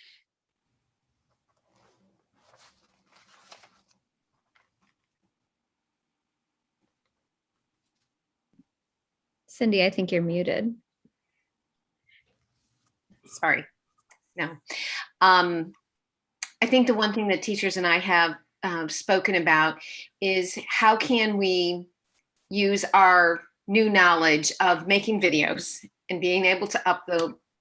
Cindy, I think you're muted. Sorry. No. I think the one thing that teachers and I have spoken about is how can we use our new knowledge of making videos and being able to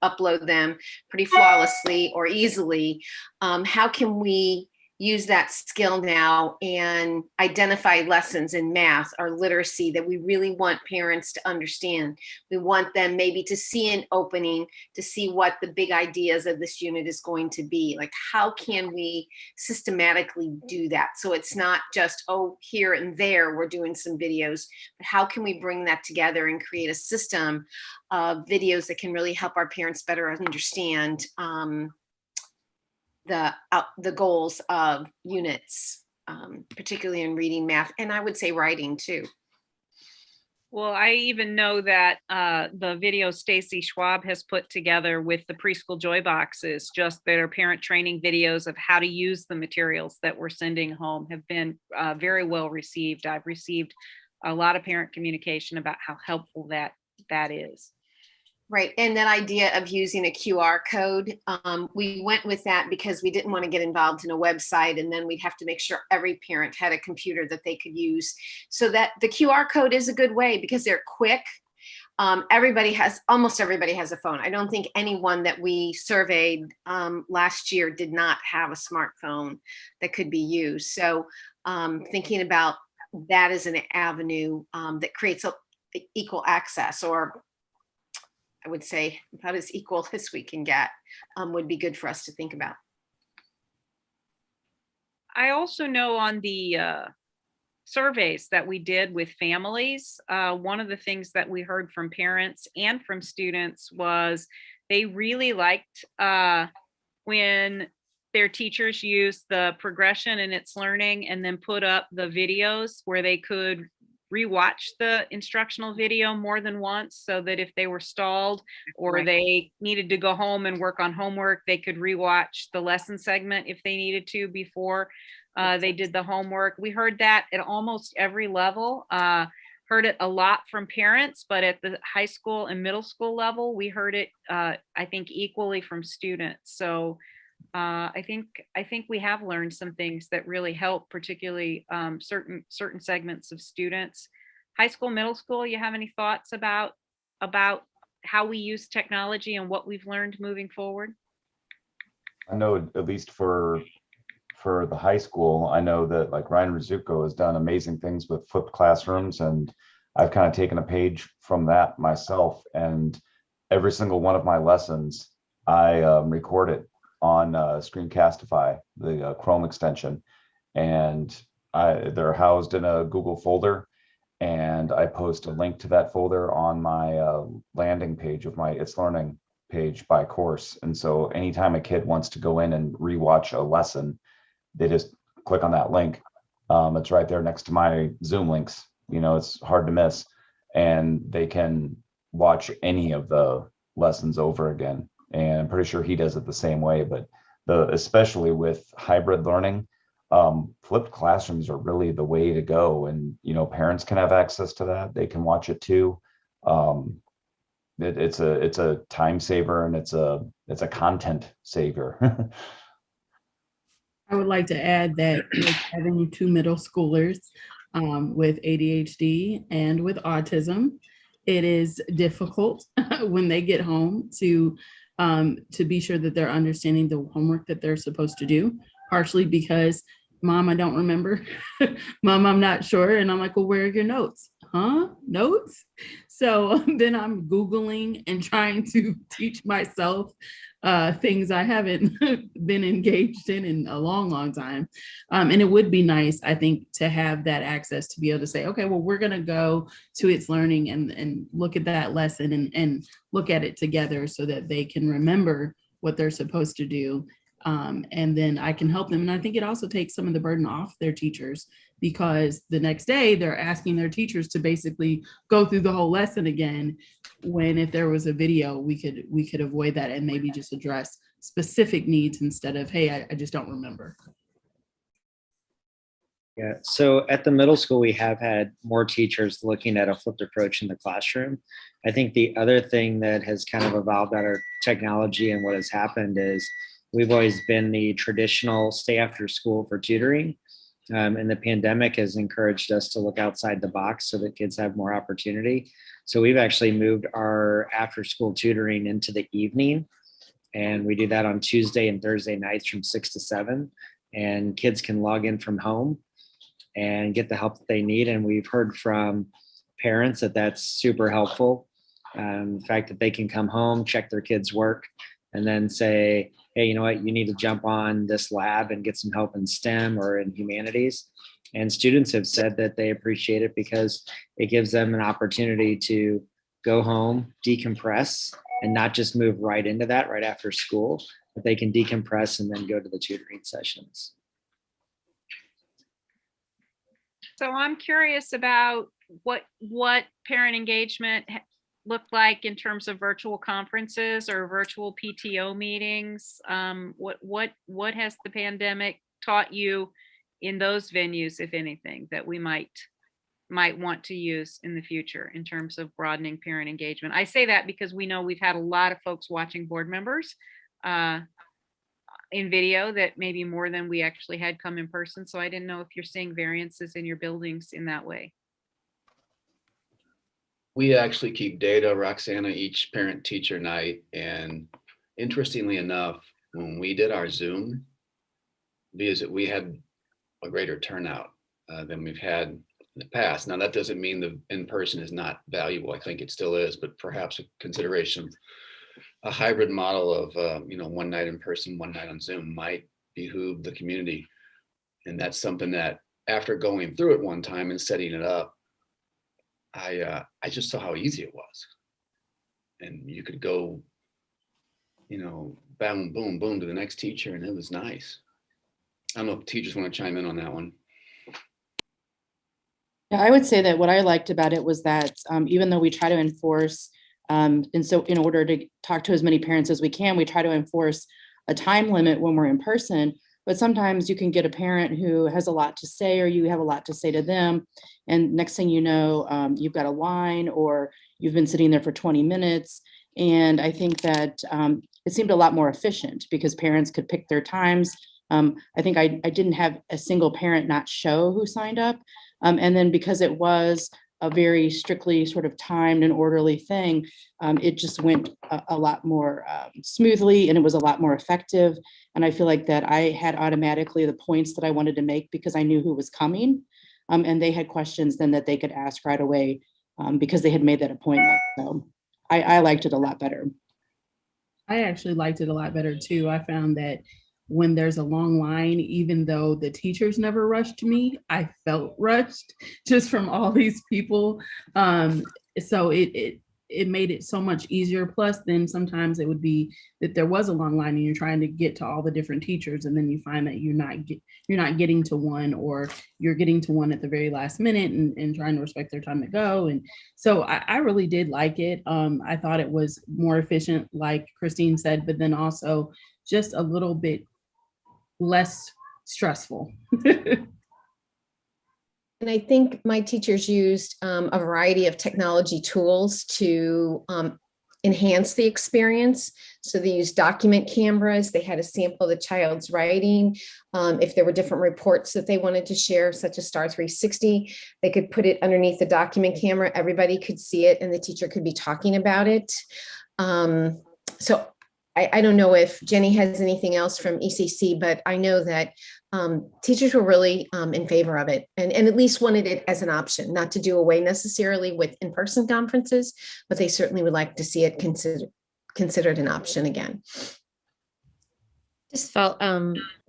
upload them pretty flawlessly or easily. How can we use that skill now and identify lessons in math or literacy that we really want parents to understand? We want them maybe to see an opening, to see what the big ideas of this unit is going to be. Like, how can we systematically do that? So it's not just, oh, here and there, we're doing some videos, but how can we bring that together and create a system of videos that can really help our parents better understand the goals of units, particularly in reading, math, and I would say writing too. Well, I even know that the video Stacy Schwab has put together with the preschool joy boxes, just that are parent training videos of how to use the materials that we're sending home, have been very well received. I've received a lot of parent communication about how helpful that is. Right, and that idea of using a QR code, we went with that because we didn't want to get involved in a website, and then we'd have to make sure every parent had a computer that they could use. So that the QR code is a good way because they're quick. Almost everybody has a phone. I don't think anyone that we surveyed last year did not have a smartphone that could be used. So thinking about that as an avenue that creates equal access, or I would say about as equal as we can get, would be good for us to think about. I also know on the surveys that we did with families, one of the things that we heard from parents and from students was they really liked when their teachers used the progression in its learning and then put up the videos where they could rewatch the instructional video more than once, so that if they were stalled or Right. they needed to go home and work on homework, they could rewatch the lesson segment if they needed to before they did the homework. We heard that at almost every level. Heard it a lot from parents, but at the high school and middle school level, we heard it, I think, equally from students. So I think we have learned some things that really help, particularly certain segments of students. High school, middle school, you have any thoughts about how we use technology and what we've learned moving forward? I know at least for the high school, I know that like Ryan Rizzuko has done amazing things with flipped classrooms, and I've kind of taken a page from that myself. And every single one of my lessons, I record it on Screencastify, the Chrome extension, and they're housed in a Google folder, and I post a link to that folder on my landing page of my It's Learning page by course. And so anytime a kid wants to go in and rewatch a lesson, they just click on that link. It's right there next to my Zoom links. You know, it's hard to miss, and they can watch any of the lessons over again. And I'm pretty sure he does it the same way, but especially with hybrid learning, flipped classrooms are really the way to go. And, you know, parents can have access to that. They can watch it too. It's a time saver, and it's a content saver. I would like to add that with having 2 middle schoolers with ADHD and with autism, it is difficult when they get home to be sure that they're understanding the homework that they're supposed to do, partially because, Mom, I don't remember. Mom, I'm not sure. And I'm like, well, where are your notes? Huh? Notes? So then I'm Googling and trying to teach myself things I haven't been engaged in a long, long time. And it would be nice, I think, to have that access to be able to say, okay, well, we're going to go to It's Learning and look at that lesson and look at it together so that they can remember what they're supposed to do. And then I can help them. And I think it also takes some of the burden off their teachers, because the next day they're asking their teachers to basically go through the whole lesson again, when if there was a video, we could avoid that and maybe just address specific needs instead of, hey, I just don't remember. Yeah, so at the middle school, we have had more teachers looking at a flipped approach in the classroom. I think the other thing that has kind of evolved out of technology and what has happened is we've always been the traditional stay after school for tutoring. And the pandemic has encouraged us to look outside the box so that kids have more opportunity. So we've actually moved our after school tutoring into the evening. And we do that on Tuesday and Thursday nights from 6 to 7. And kids can log in from home and get the help that they need. And we've heard from parents that that's super helpful. The fact that they can come home, check their kids' work, and then say, hey, you know what, you need to jump on this lab and get some help in STEM or in humanities. And students have said that they appreciate it because it gives them an opportunity to go home, decompress, and not just move right into that right after school, but they can decompress and then go to the tutoring sessions. So I'm curious about what parent engagement looked like in terms of virtual conferences or virtual PTO meetings. What has the pandemic taught you in those venues, if anything, that we might want to use in the future in terms of broadening parent engagement? I say that because we know we've had a lot of folks watching board members in video that maybe more than we actually had come in person. So I didn't know if you're seeing variances in your buildings in that way. We actually keep data, Roxana, each parent teacher night. And interestingly enough, when we did our Zoom, because we had a greater turnout than we've had in the past. Now, that doesn't mean the in-person is not valuable. I think it still is, but perhaps a consideration, a hybrid model of, one night in person, one night on Zoom might behoove the community. And that's something that after going through it one time and setting it up, I just saw how easy it was. And you could go, boom, boom, boom to the next teacher, and it was nice. I don't know if teachers want to chime in on that one. Yeah, I would say that what I liked about it was that even though we try to enforce, and so in order to talk to as many parents as we can, we try to enforce a time limit when we're in person. But sometimes you can get a parent who has a lot to say, or you have a lot to say to them. And next thing you know, you've got a line, or you've been sitting there for 20 minutes. And I think that it seemed a lot more efficient because parents could pick their times. I think I didn't have a single parent not show who signed up. And then because it was a very strictly sort of timed and orderly thing, it just went a lot more smoothly, and it was a lot more effective. And I feel like that I had automatically the points that I wanted to make because I knew who was coming, and they had questions then that they could ask right away because they had made that appointment. So I liked it a lot better. I actually liked it a lot better too. I found that when there's a long line, even though the teachers never rushed me, I felt rushed just from all these people. So it made it so much easier. Plus, then sometimes it would be that there was a long line and you're trying to get to all the different teachers, and then you find that you're not getting to one, or you're getting to one at the very last minute and trying to respect their time to go. And so I really did like it. I thought it was more efficient, like Christine said, but then also just a little bit less stressful. And I think my teachers used a variety of technology tools to enhance the experience. So they used document cameras. They had a sample of the child's writing. If there were different reports that they wanted to share, such as Star 360, they could put it underneath the document camera. Everybody could see it and the teacher could be talking about it. So I don't know if Jenny has anything else from ECC, but I know that teachers were really in favor of it and at least wanted it as an option, not to do away necessarily with in-person conferences, but they certainly would like to see it considered an option again. Just felt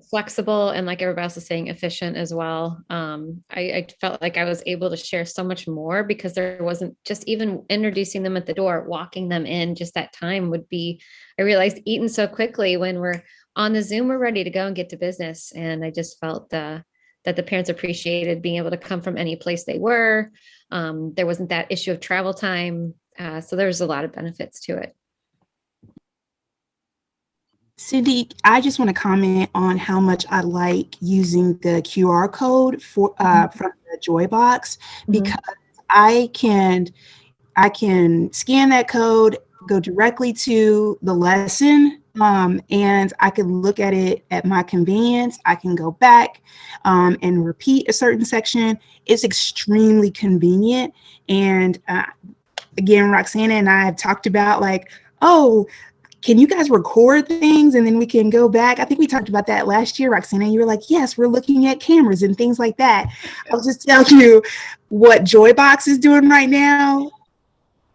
flexible and, like everybody else is saying, efficient as well. I felt like I was able to share so much more because there wasn't just even introducing them at the door, walking them in, just that time would be, I realized, eaten so quickly. When we're on the Zoom, we're ready to go and get to business. And I just felt that the parents appreciated being able to come from any place they were. There wasn't that issue of travel time. So there was a lot of benefits to it. Cindy, I just want to comment on how much I like using the QR code for from the Joy Box, because I can scan that code, go directly to the lesson, and I can look at it at my convenience. I can go back and repeat a certain section. It's extremely convenient. And again, Roxana and I have talked about like, oh, can you guys record things and then we can go back? I think we talked about that last year, Roxana. You were like, yes, we're looking at cameras and things like that. I'll just tell you what Joybox is doing right now.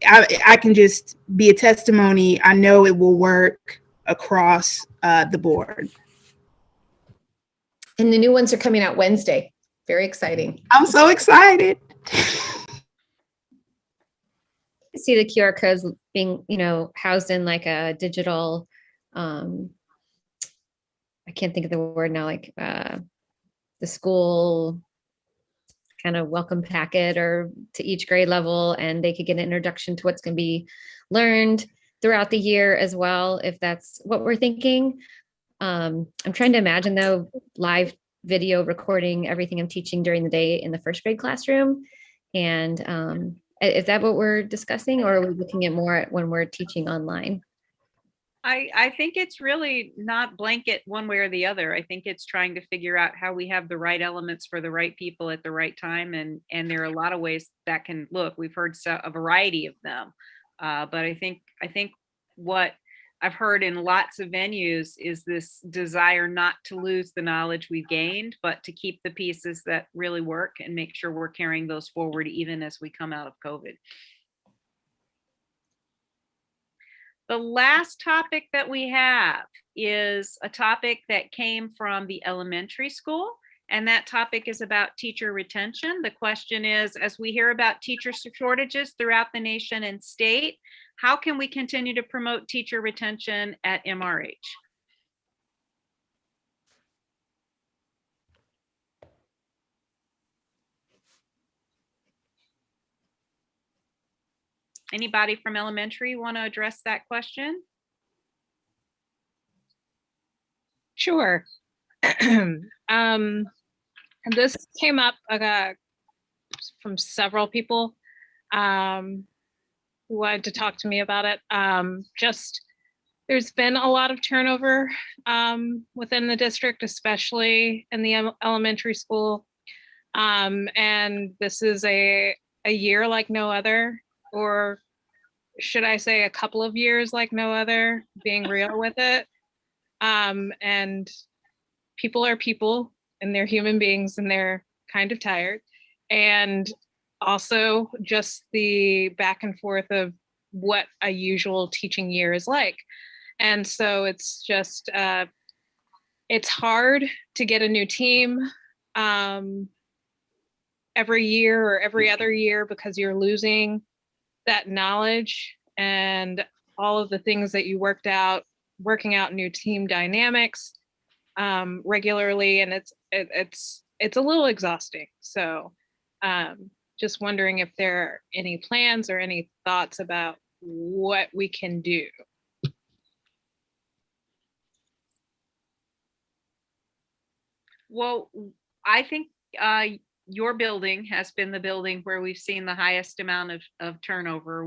I can just be a testimony. I know it will work across the board. And the new ones are coming out Wednesday. Very exciting. I'm so excited. See the QR codes being, housed in like a digital, I can't think of the word now, like the school kind of welcome packet or to each grade level, and they could get an introduction to what's going to be learned throughout the year as well, if that's what we're thinking. I'm trying to imagine though, live video recording everything I'm teaching during the day in the first grade classroom. And is that what we're discussing, or are we looking at more at when we're teaching online? I think it's really not blanket one way or the other. I think it's trying to figure out how we have the right elements for the right people at the right time. And there are a lot of ways that can look. We've heard a variety of them. But I think what I've heard in lots of venues is this desire not to lose the knowledge we've gained, but to keep the pieces that really work and make sure we're carrying those forward even as we come out of COVID. The last topic that we have is a topic that came from the elementary school, and that topic is about teacher retention. The question is, as we hear about teacher shortages throughout the nation and state, how can we continue to promote teacher retention at MRH? Anybody from elementary want to address that question? Sure. This came up from several people who wanted to talk to me about it. There's been a lot of turnover within the district, especially in the elementary school. And this is a year like no other, or should I say a couple of years like no other, being real with it. And people are people and they're human beings and they're kind of tired. And also just the back and forth of what a usual teaching year is like. And so it's just, it's hard to get a new team every year or every other year because you're losing that knowledge and all of the things that you working out new team dynamics regularly, and it's a little exhausting. So just wondering if there are any plans or any thoughts about what we can do. Well, I think your building has been the building where we've seen the highest amount of turnover.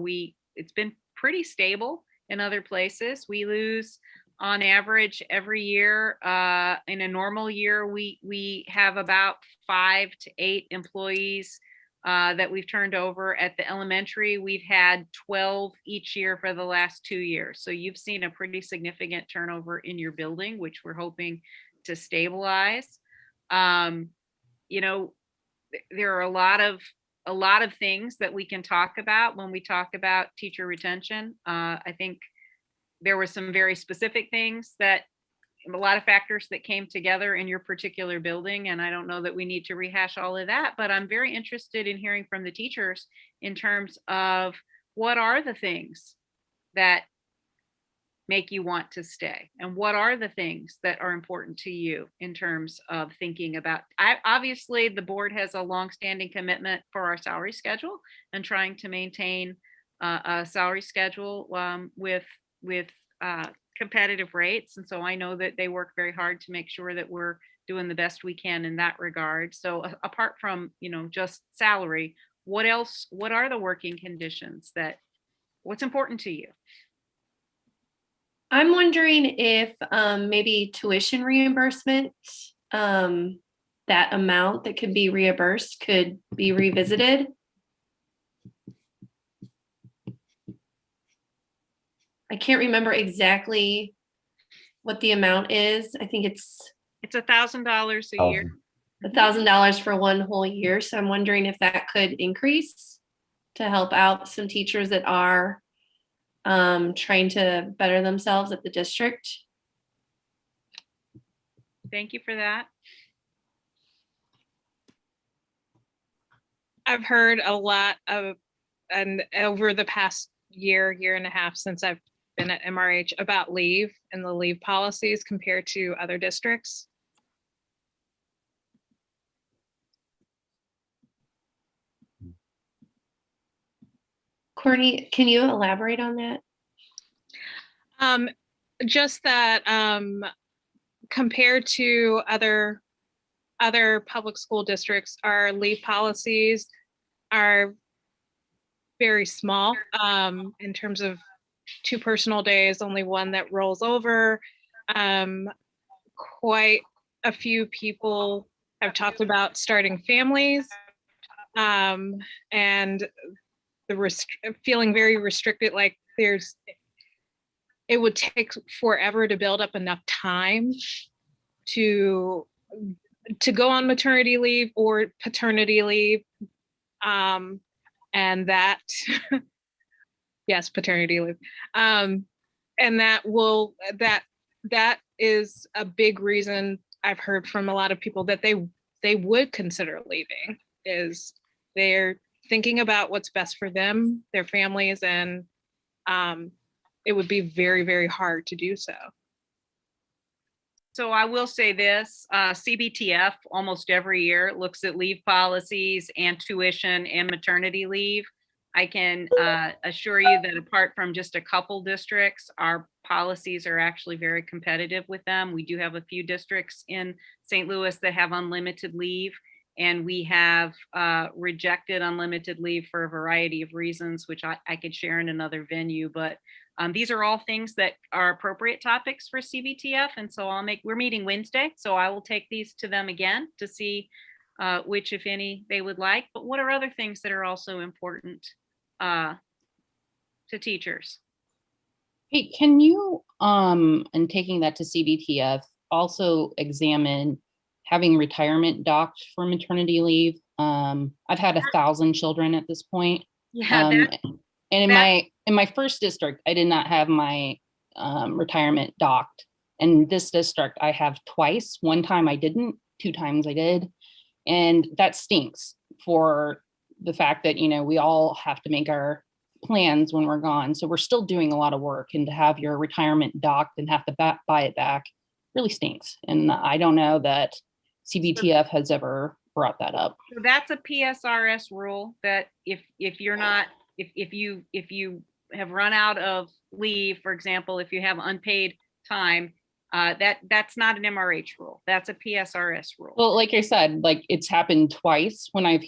It's been pretty stable in other places. We lose on average every year. In a normal year, we have about 5 to 8 employees that we've turned over. At the elementary, we've had 12 each year for the last 2 years. So you've seen a pretty significant turnover in your building, which we're hoping to stabilize. You know, there are a lot of things that we can talk about when we talk about teacher retention. I think there were some very specific things that a lot of factors that came together in your particular building. And I don't know that we need to rehash all of that, but I'm very interested in hearing from the teachers in terms of what are the things that make you want to stay, and what are the things that are important to you in terms of thinking about. Obviously the board has a longstanding commitment for our salary schedule and trying to maintain a salary schedule with competitive rates. And so I know that they work very hard to make sure that we're doing the best we can in that regard. So apart from, you know, just salary, what are the working conditions what's important to you? I'm wondering if maybe tuition reimbursement, that amount that could be reimbursed could be revisited. I can't remember exactly what the amount is. I think it's $1,000 a year. $1,000 for one whole year. So I'm wondering if that could increase to help out some teachers that are trying to better themselves at the district. Thank you for that. I've heard a lot of, and over the past year and a half since I've been at MRH, about leave and the leave policies compared to other districts. Courtney, can you elaborate on that? Just that compared to other public school districts, our leave policies are very small in terms of 2 personal days, only 1 that rolls over. Quite a few people have talked about starting families and feeling very restricted, like it would take forever to build up enough time to go on maternity leave or paternity leave. And that, yes, paternity leave. And that is a big reason I've heard from a lot of people that they would consider leaving, is they're thinking about what's best for them, their families, and it would be very, very hard to do so. So I will say this, CBTF almost every year looks at leave policies and tuition and maternity leave. I can assure you that apart from just a couple districts, our policies are actually very competitive with them. We do have a few districts in St. Louis that have unlimited leave, and we have rejected unlimited leave for a variety of reasons, which I could share in another venue. But these are all things that are appropriate topics for CBTF. And so we're meeting Wednesday, so I will take these to them again to see which, if any, they would like. But what are other things that are also important to teachers? Hey, can you, and taking that to CBTF, also examine having retirement docked for maternity leave? I've had 1,000 children at this point. Yeah, and in my first district, I did not have my retirement docked. In this district, I have twice. One time I didn't, 2 times I did. And that stinks for the fact that, you know, we all have to make our plans when we're gone. So we're still doing a lot of work, and to have your retirement docked and have to buy it back really stinks. And I don't know that CBTF has ever brought that up. So that's a PSRS rule that if you have run out of leave, for example, if you have unpaid time, that's not an MRH rule. That's a PSRS rule. Well, like I said, like it's happened twice when I've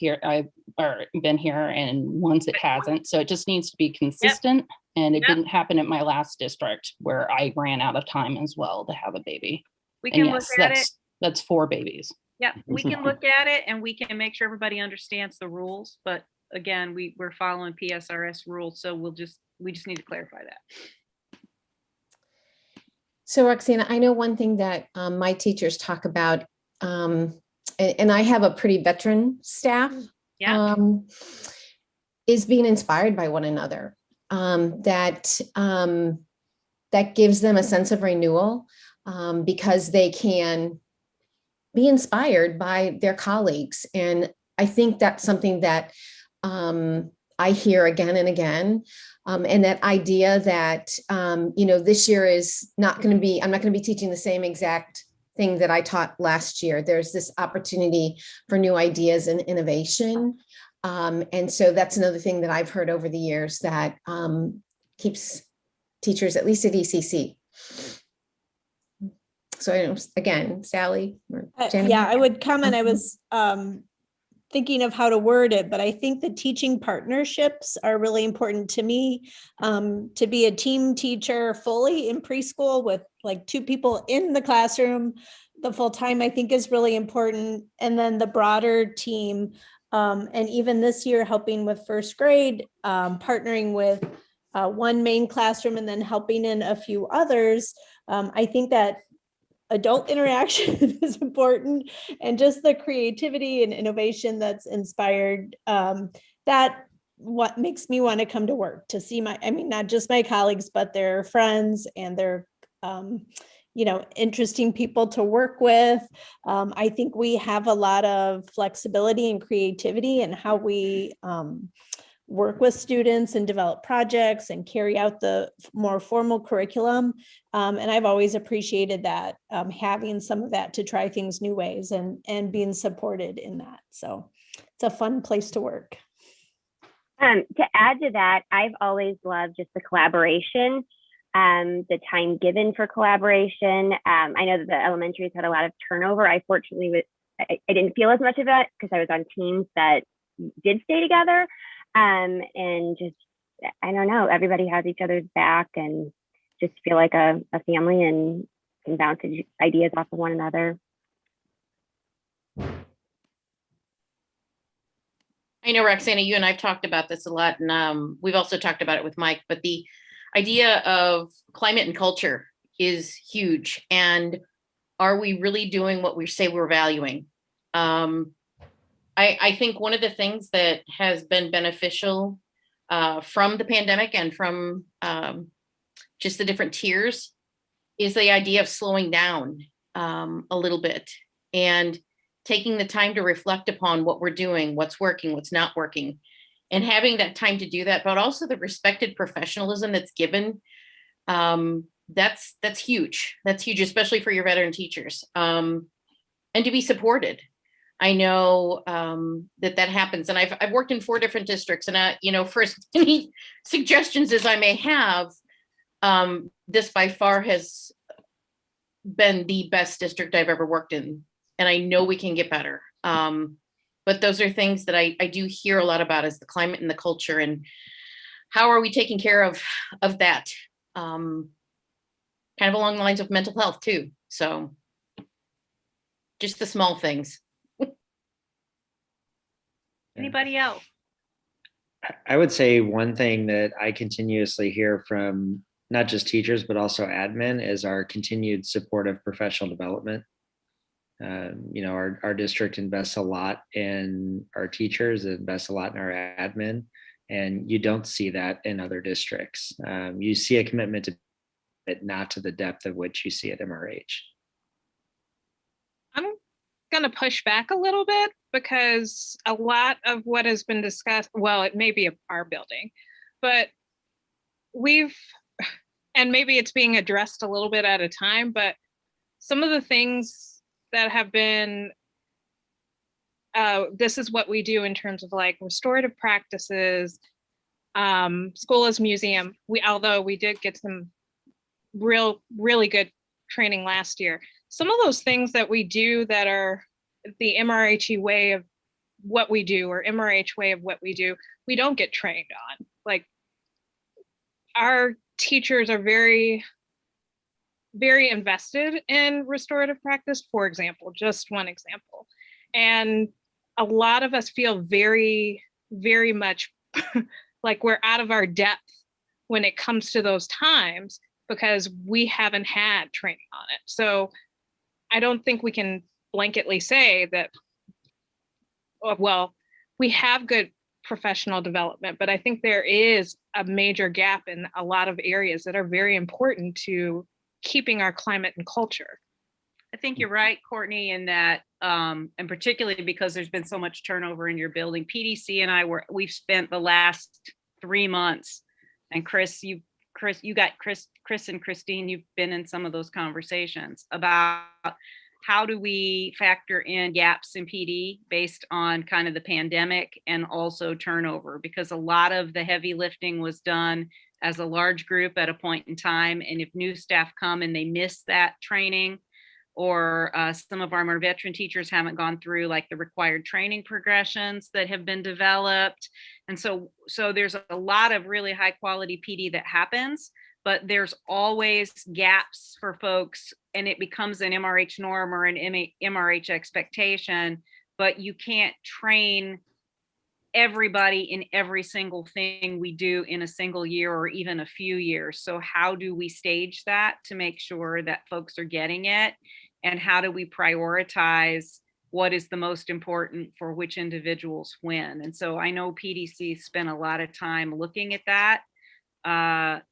been here, and once it hasn't. So it just needs to be consistent. And it Yep. didn't happen at my last district where I ran out of time as well to have a baby. We And can look yes, at it. that's 4 babies. Yeah, we can look at it and we can make sure everybody understands the rules. But again, we're following PSRS rules, so we just need to clarify that. So Roxana, I know one thing that my teachers talk about, and I have a pretty veteran staff, Yeah. is being inspired by one another. That gives them a sense of renewal because they can be inspired by their colleagues. And I think that's something that I hear again and again. And that idea that, this year is not going to be, I'm not going to be teaching the same exact thing that I taught last year. There's this opportunity for new ideas and innovation. And so that's another thing that I've heard over the years that keeps teachers, at least at ECC. So again, Sally or Jenny? Yeah, I would comment. I was thinking of how to word it, but I think the teaching partnerships are really important to me. To be a team teacher fully in preschool with like 2 people in the classroom the full time, I think is really important. And then the broader team, and even this year helping with first grade, partnering with one main classroom and then helping in a few others. I think that adult interaction is important, and just the creativity and innovation that's inspired, that what makes me want to come to work, to see not just my colleagues, but their friends and their, interesting people to work with. I think we have a lot of flexibility and creativity in how we work with students and develop projects and carry out the more formal curriculum. And I've always appreciated that, having some of that to try things new ways and being supported in that. So it's a fun place to work. To add to that, I've always loved just the collaboration, the time given for collaboration. I know that the elementaries had a lot of turnover. I fortunately I didn't feel as much of that because I was on teams that did stay together. And just, I don't know, everybody has each other's back and just feel like a family and can bounce ideas off of one another. I know, Roxana, you and I've talked about this a lot, and we've also talked about it with Mike, but the idea of climate and culture is huge. And are we really doing what we say we're valuing? I think one of the things that has been beneficial from the pandemic and from just the different tiers is the idea of slowing down a little bit and taking the time to reflect upon what we're doing, what's working, what's not working, and having that time to do that, but also the respected professionalism that's given. That's huge. That's huge, especially for your veteran teachers, and to be supported. I know that happens, and I've worked in 4 different districts, and for as many suggestions as I may have, this by far has been the best district I've ever worked in, and I know we can get better. But those are things that I do hear a lot about, is the climate and the culture, and how are we taking care of that? Kind of along the lines of mental health too. So just the small things. Anybody else? I would say one thing that I continuously hear from not just teachers, but also admin is our continued support of professional development. Our district invests a lot in our teachers, invests a lot in our admin, and you don't see that in other districts. You see a commitment to it, not to the depth of which you see at MRH. I'm going to push back a little bit because a lot of what has been discussed, well, it may be our building, but and maybe it's being addressed a little bit at a time, but some of the things that have been, this is what we do in terms of like restorative practices, school as museum. Although we did get some really good training last year. Some of those things that we do that are the MRHE way of what we do, or MRH way of what we do, we don't get trained on. Like our teachers are very, very invested in restorative practice, for example, just one example. And a lot of us feel very, very much like we're out of our depth when it comes to those times because we haven't had training on it. So I don't think we can blanketly say that, well, we have good professional development, but I think there is a major gap in a lot of areas that are very important to keeping our climate and culture. I think you're right, Courtney, in that, and particularly because there's been so much turnover in your building. PDC and we've spent the last 3 months, and Chris and Christine, you've been in some of those conversations about how do we factor in gaps in PD based on kind of the pandemic and also turnover, because a lot of the heavy lifting was done as a large group at a point in time. And if new staff come and they miss that training, or some of our more veteran teachers haven't gone through like the required training progressions that have been developed. And so there's a lot of really high quality PD that happens, but there's always gaps for folks, and it becomes an MRH norm or an MRH expectation, but you can't train everybody in every single thing we do in a single year or even a few years. So how do we stage that to make sure that folks are getting it? And how do we prioritize what is the most important for which individuals when? And so I know PDC spent a lot of time looking at that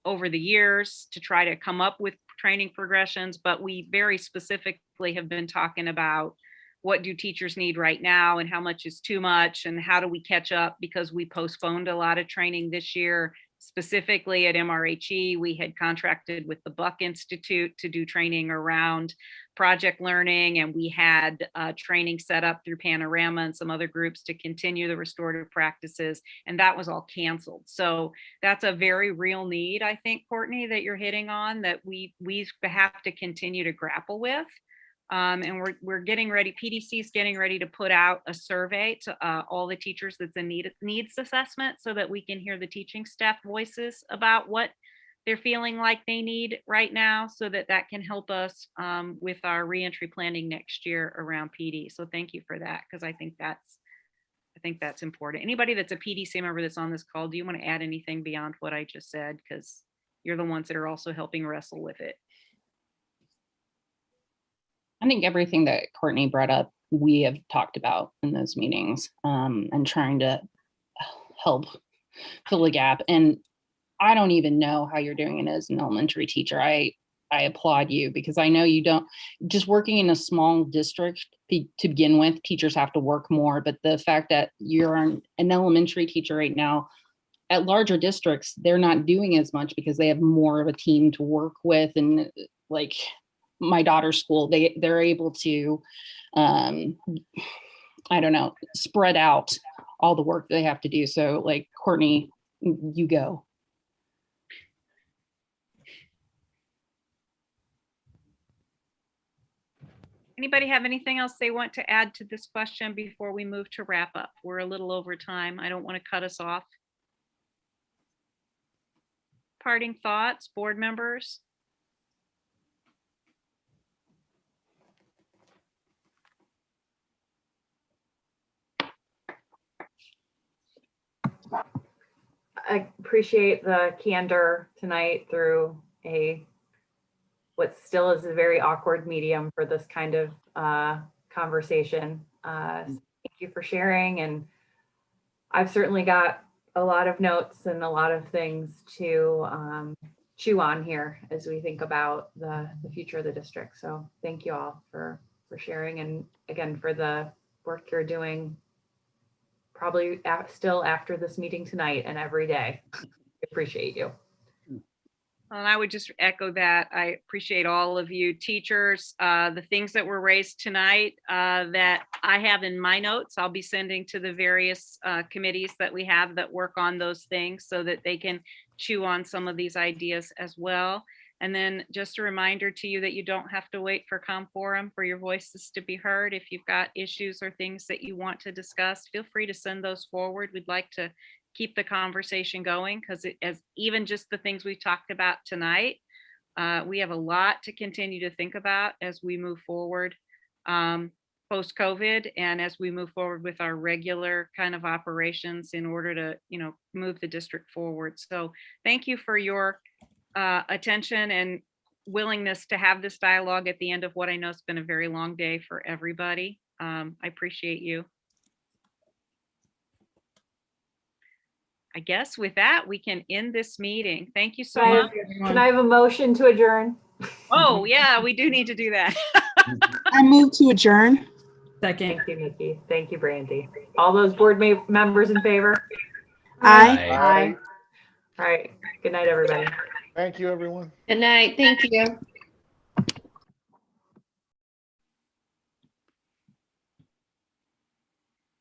over the years to try to come up with training progressions, but we very specifically have been talking about what do teachers need right now and how much is too much and how do we catch up, because we postponed a lot of training this year. Specifically at MRHE, we had contracted with the Buck Institute to do training around project learning, and we had training set up through Panorama and some other groups to continue the restorative practices, and that was all canceled. So that's a very real need, I think, Courtney, that you're hitting on, that we have to continue to grapple with. And we're getting ready, PDC is getting ready to put out a survey to all the teachers that's a needs assessment, so that we can hear the teaching staff voices about what they're feeling like they need right now, so that can help us with our reentry planning next year around PD. So thank you for that, because I think that's important. Anybody that's a PDC member that's on this call, do you want to add anything beyond what I just said? Because you're the ones that are also helping wrestle with it. I think everything that Courtney brought up, we have talked about in those meetings, and trying to help fill the gap. And I don't even know how you're doing it as an elementary teacher. I applaud you, because I know you don't, just working in a small district to begin with, teachers have to work more. But the fact that you're an elementary teacher right now at larger districts, they're not doing as much because they have more of a team to work with. And like my daughter's school, they're able to, I don't know, spread out all the work they have to do. So like, Courtney, you go. Anybody have anything else they want to add to this question before we move to wrap up? We're a little over time. I don't want to cut us off. Parting thoughts, board members? I appreciate the candor tonight through what still is a very awkward medium for this kind of conversation. Thank you for sharing, and I've certainly got a lot of notes and a lot of things to chew on here as we think about the future of the district. So thank you all for sharing, and again for the work you're doing probably still after this meeting tonight and every day. I appreciate you. And I would just echo that. I appreciate all of you teachers. The things that were raised tonight that I have in my notes, I'll be sending to the various committees that we have that work on those things, so that they can chew on some of these ideas as well. And then just a reminder to you that you don't have to wait for ComForum for your voices to be heard. If you've got issues or things that you want to discuss, feel free to send those forward. We'd like to keep the conversation going, because as even just the things we've talked about tonight, we have a lot to continue to think about as we move forward post-COVID, and as we move forward with our regular kind of operations in order to, move the district forward. So thank you for your attention and willingness to have this dialogue at the end of what I know has been a very long day for everybody. I appreciate you. I guess with that, we can end this meeting. Thank you so much. Can I have a motion to adjourn? Oh, yeah, we do need to do that. I move to adjourn. Second. Thank you, Nikki. Thank you, Brandy. All those board members in favor? Aye. Aye. All right. Good night, everybody. Thank you, everyone. Good night. Thank you.